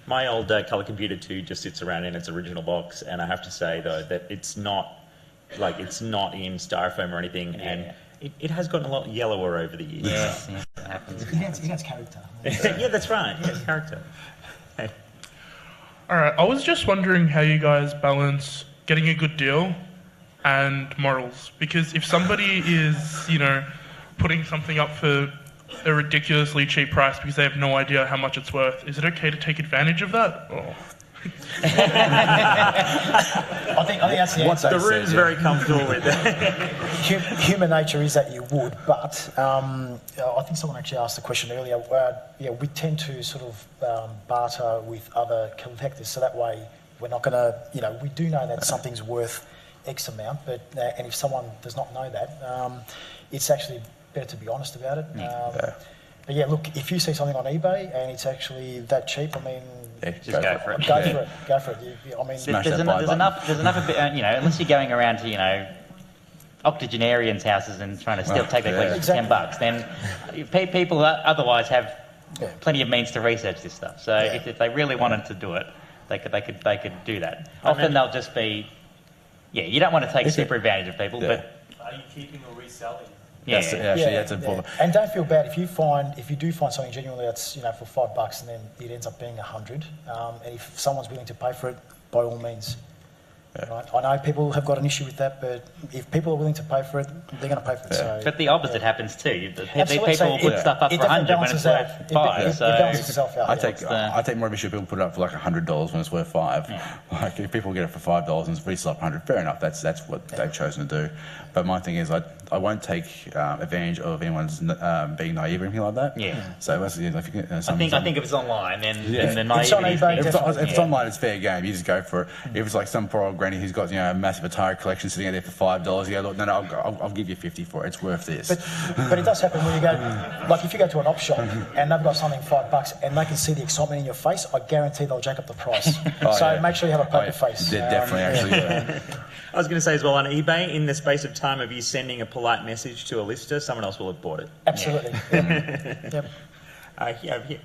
My old colour computer 2 just sits around in its original box, and I have to say though that it's not in styrofoam or anything, and it has gotten a lot yellower over the years.
Yeah, it happens. It has character.
Yeah, that's right. Yeah, character. Hey.
All right, I was just wondering how you guys balance getting a good deal and morals, because if somebody is, putting something up for a ridiculously cheap price because they have no idea how much it's worth, is it okay to take advantage of that? Or?
I think that's the answer.
The room's very comfortable with that.
Human nature is that you would, but I think someone actually asked the question earlier. We tend to sort of barter with other collectors, so that way we're not going to, we do know that something's worth X amount, but and if someone does not know that, it's actually better to be honest about it. But yeah, look, if you see something on eBay and it's actually that cheap, I mean,
just go for it.
Go for it. I mean,
there's enough of it, unless you're going around to octogenarians' houses and trying to still take their collection for $10, then people otherwise have plenty of means to research this stuff. So if they really wanted to do it, they could do that. Often they'll just be, you don't want to take super advantage of people, but
are you keeping or reselling?
That's important.
And don't feel bad if you do find something genuinely that's for $5 and then it ends up being 100. And if someone's willing to pay for it, by all means. Right? I know people have got an issue with that, but if people are willing to pay for it, they're going to pay for it. So,
but the opposite happens too.
Absolutely.
People put stuff up for 100 when it's worth 5.
It balances itself out.
I take more of a issue people put it up for like $100 when it's worth 5. Like if people get it for $5 and it's resell up 100, fair enough. That's what they've chosen to do. But my thing is, I won't take advantage of anyone's being naive or anything like that.
Yeah.
So if you
I think if it's online, then the naivety.
It's on eBay.
If it's online, it's fair game. You just go for it. If it's like some poor old granny who's got a massive Atari collection sitting out there for $5, you go, look, no, I'll give you 50 for it. It's worth this.
But it does happen when you go, like if you go to an op shop and they've got something $5 and they can see the excitement in your face, I guarantee they'll jack up the price. Make sure you have a poker face.
Yeah, definitely, actually.
I was going to say as well, on eBay, in the space of time of you sending a polite message to a lister, someone else will have bought it.
Absolutely.
Yep. Here.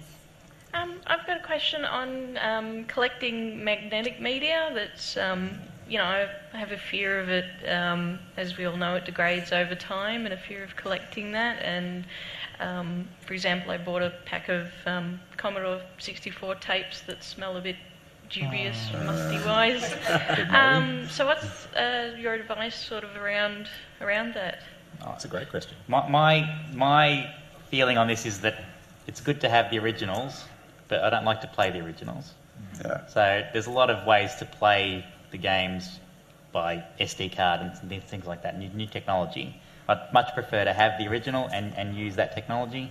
I've got a question on collecting magnetic media that's, I have a fear of it, as we all know, it degrades over time, and a fear of collecting that. And, for example, I bought a pack of Commodore 64 tapes that smell a bit dubious, musty-wise. So what's your advice sort of around that?
Oh, that's a great question.
My feeling on this is that it's good to have the originals, but I don't like to play the originals.
Yeah.
So there's a lot of ways to play the games by SD card and things like that, new technology. I'd much prefer to have the original and use that technology,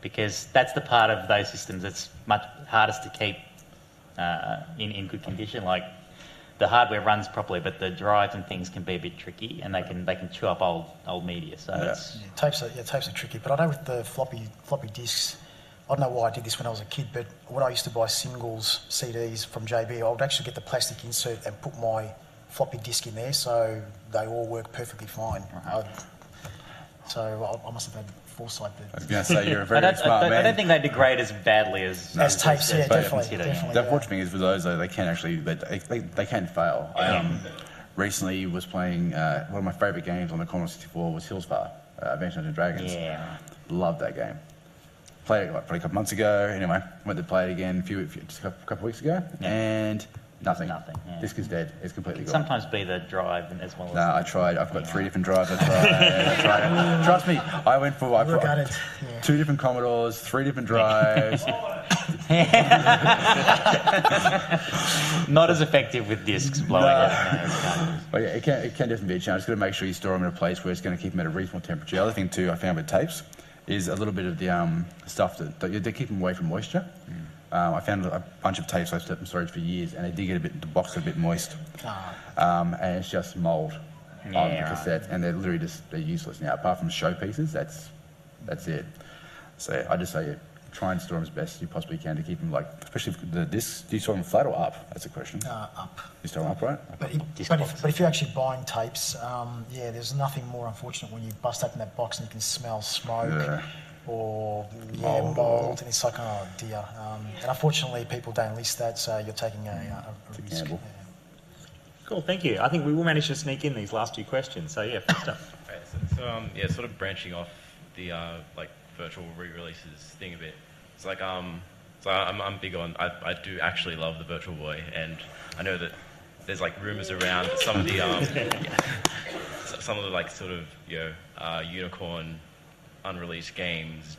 because that's the part of those systems that's much hardest to keep in good condition. Like the hardware runs properly, but the drives and things can be a bit tricky, and they can chew up old media. So
tapes are tricky. But I know with the floppy disks, I don't know why I did this when I was a kid, but when I used to buy singles CDs from JB, I would actually get the plastic insert and put my floppy disk in there, so they all work perfectly fine. So I must have had foresight there.
I was going to say, you're a very smart man.
I don't think they degrade as badly as
tapes. Yeah, definitely.
The unfortunate thing is with those, though, they can actually they can fail. I recently was playing one of my favourite games on the Commodore 64 was Hillsfar, Adventure and Dragons.
Yeah,
loved that game. Played it probably a couple months ago. Anyway, went to play it again just a couple of weeks ago, and Nothing.
Nothing. Yeah.
Disc is dead. It's completely
It can
gone.
sometimes be the drive as well as...
No, I tried. I've got 3 different drives. I tried. Trust me, I went for... I put 2 different Commodores, 3 different drives.
Not as effective with discs blowing up.
But yeah, it can definitely be a challenge. Just got to make sure you store them in a place where it's going to keep them at a reasonable temperature. The other thing too I found with tapes is a little bit of the stuff that they keep them away from moisture. I found a bunch of tapes I've kept in storage for years, and they did get the box got a bit moist, and it's just mould on the cassette, and they're literally they're useless now. Apart from showpieces, that's it. So I just say try and store them as best you possibly can to keep them especially the discs. Do you store them flat or up? That's the question.
Up.
You store them up, right?
But if you're actually buying tapes, there's nothing more unfortunate when you bust open that box and you can smell smoke or mould, and it's like, oh dear. And unfortunately, people don't list that, so you're taking a risk.
Gamble.
Cool, thank you. I think we will manage to sneak in these last 2 questions. So yeah, first up.
So sort of branching off the virtual re-releases thing a bit. It's like so I'm big on. I do actually love the Virtual Boy, and I know that there's rumours around that some of the sort of unicorn unreleased games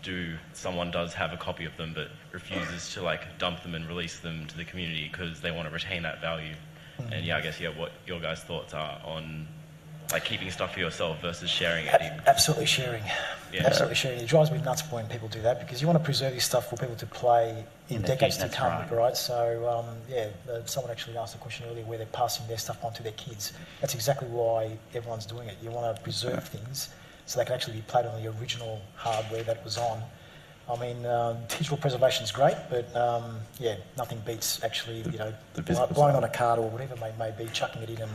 someone does have a copy of them but refuses to dump them and release them to the community because they want to retain that value. And I guess what your guys' thoughts are on keeping stuff for yourself versus sharing it.
Absolutely sharing. Absolutely sharing. It drives me nuts when people do that, because you want to preserve your stuff for people to play in decades to come, right? So someone actually asked a question earlier where they're passing their stuff on to their kids. That's exactly why everyone's doing it. You want to preserve things so they can actually be played on the original hardware that was on. I mean, digital preservation is great, but nothing beats actually, blowing on a card or whatever it may be, chucking it in and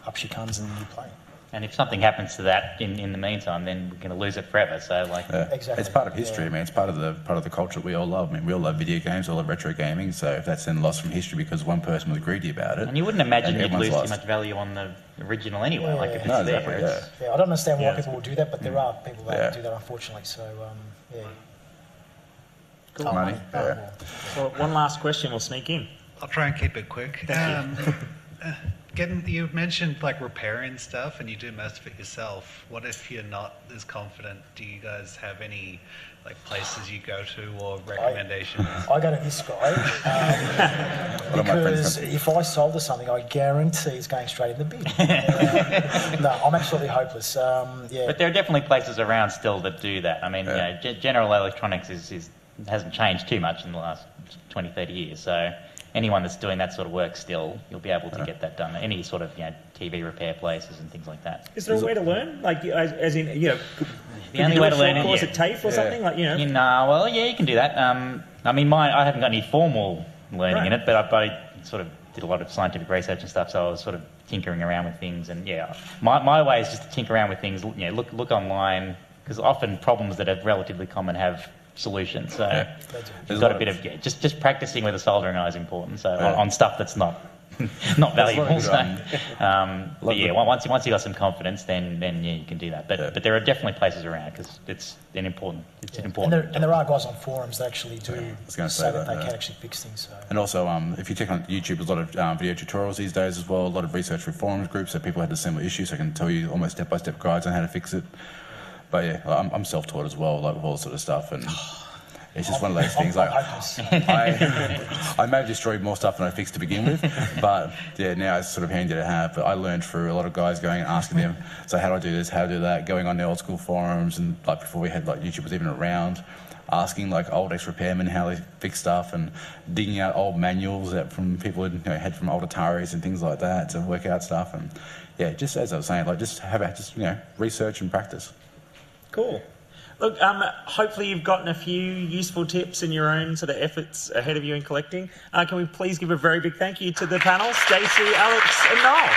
up she comes and you play.
And if something happens to that in the meantime, then we're going to lose it forever. So
exactly.
It's part of history, man. It's part of the culture we all love. I mean, we all love video games, we all love retro gaming. So if that's then lost from history because one person was greedy about it,
and you wouldn't imagine you'd lose too much value on the original anyway. If it's there,
I don't understand why people will do that, but there are people that do that, unfortunately. So
Cool. Money. So one last question, we'll sneak in.
I'll try and keep it quick. You mentioned repairing stuff and you do most of it yourself. What if you're not as confident? Do you guys have any places you go to or recommendations?
I go to this guy because if I sold her something, I guarantee it's going straight in the bin. No, I'm absolutely hopeless.
But there are definitely places around still that do that. I mean, General Electronics hasn't changed too much in the last 20, 30 years. So anyone that's doing that sort of work still, you'll be able to get that done. Any sort of TV repair places and things like that.
Is there a way to learn? As in,
the only way to learn
is it TAFE or something?
You can do that. I mean, I haven't got any formal learning in it, but I sort of did a lot of scientific research and stuff, so I was sort of tinkering around with things. And my way is just to tinker around with things. Look online, because often problems that are relatively common have solutions. So you've got a bit of just practicing with a soldering iron is important. So on stuff that's not valuable. Once you got some confidence, then you can do that. But there are definitely places around because it's important.
And there are guys on forums that actually do say that they can actually fix things. So.
And also, if you check on YouTube, there's a lot of video tutorials these days as well. A lot of research for forums groups, so people had similar issues. I can tell you almost step-by-step guides on how to fix it. But I'm self-taught as well, with all sort of stuff, and it's just one of those things. I may have destroyed more stuff than I fixed to begin with, but now it's sort of handy to have. But I learned through a lot of guys going and asking them, so how do I do this, how do I do that, going on the old school forums, and before we had YouTube was even around, asking old ex-repairmen how they fix stuff, and digging out old manuals from people who had from old Ataris and things like that to work out stuff. And just as I was saying, just research and practice.
Cool. Look, hopefully you've gotten a few useful tips in your own sort of efforts ahead of you in collecting. Can we please give a very big thank you to the panel, Stacey, Alex and Noel.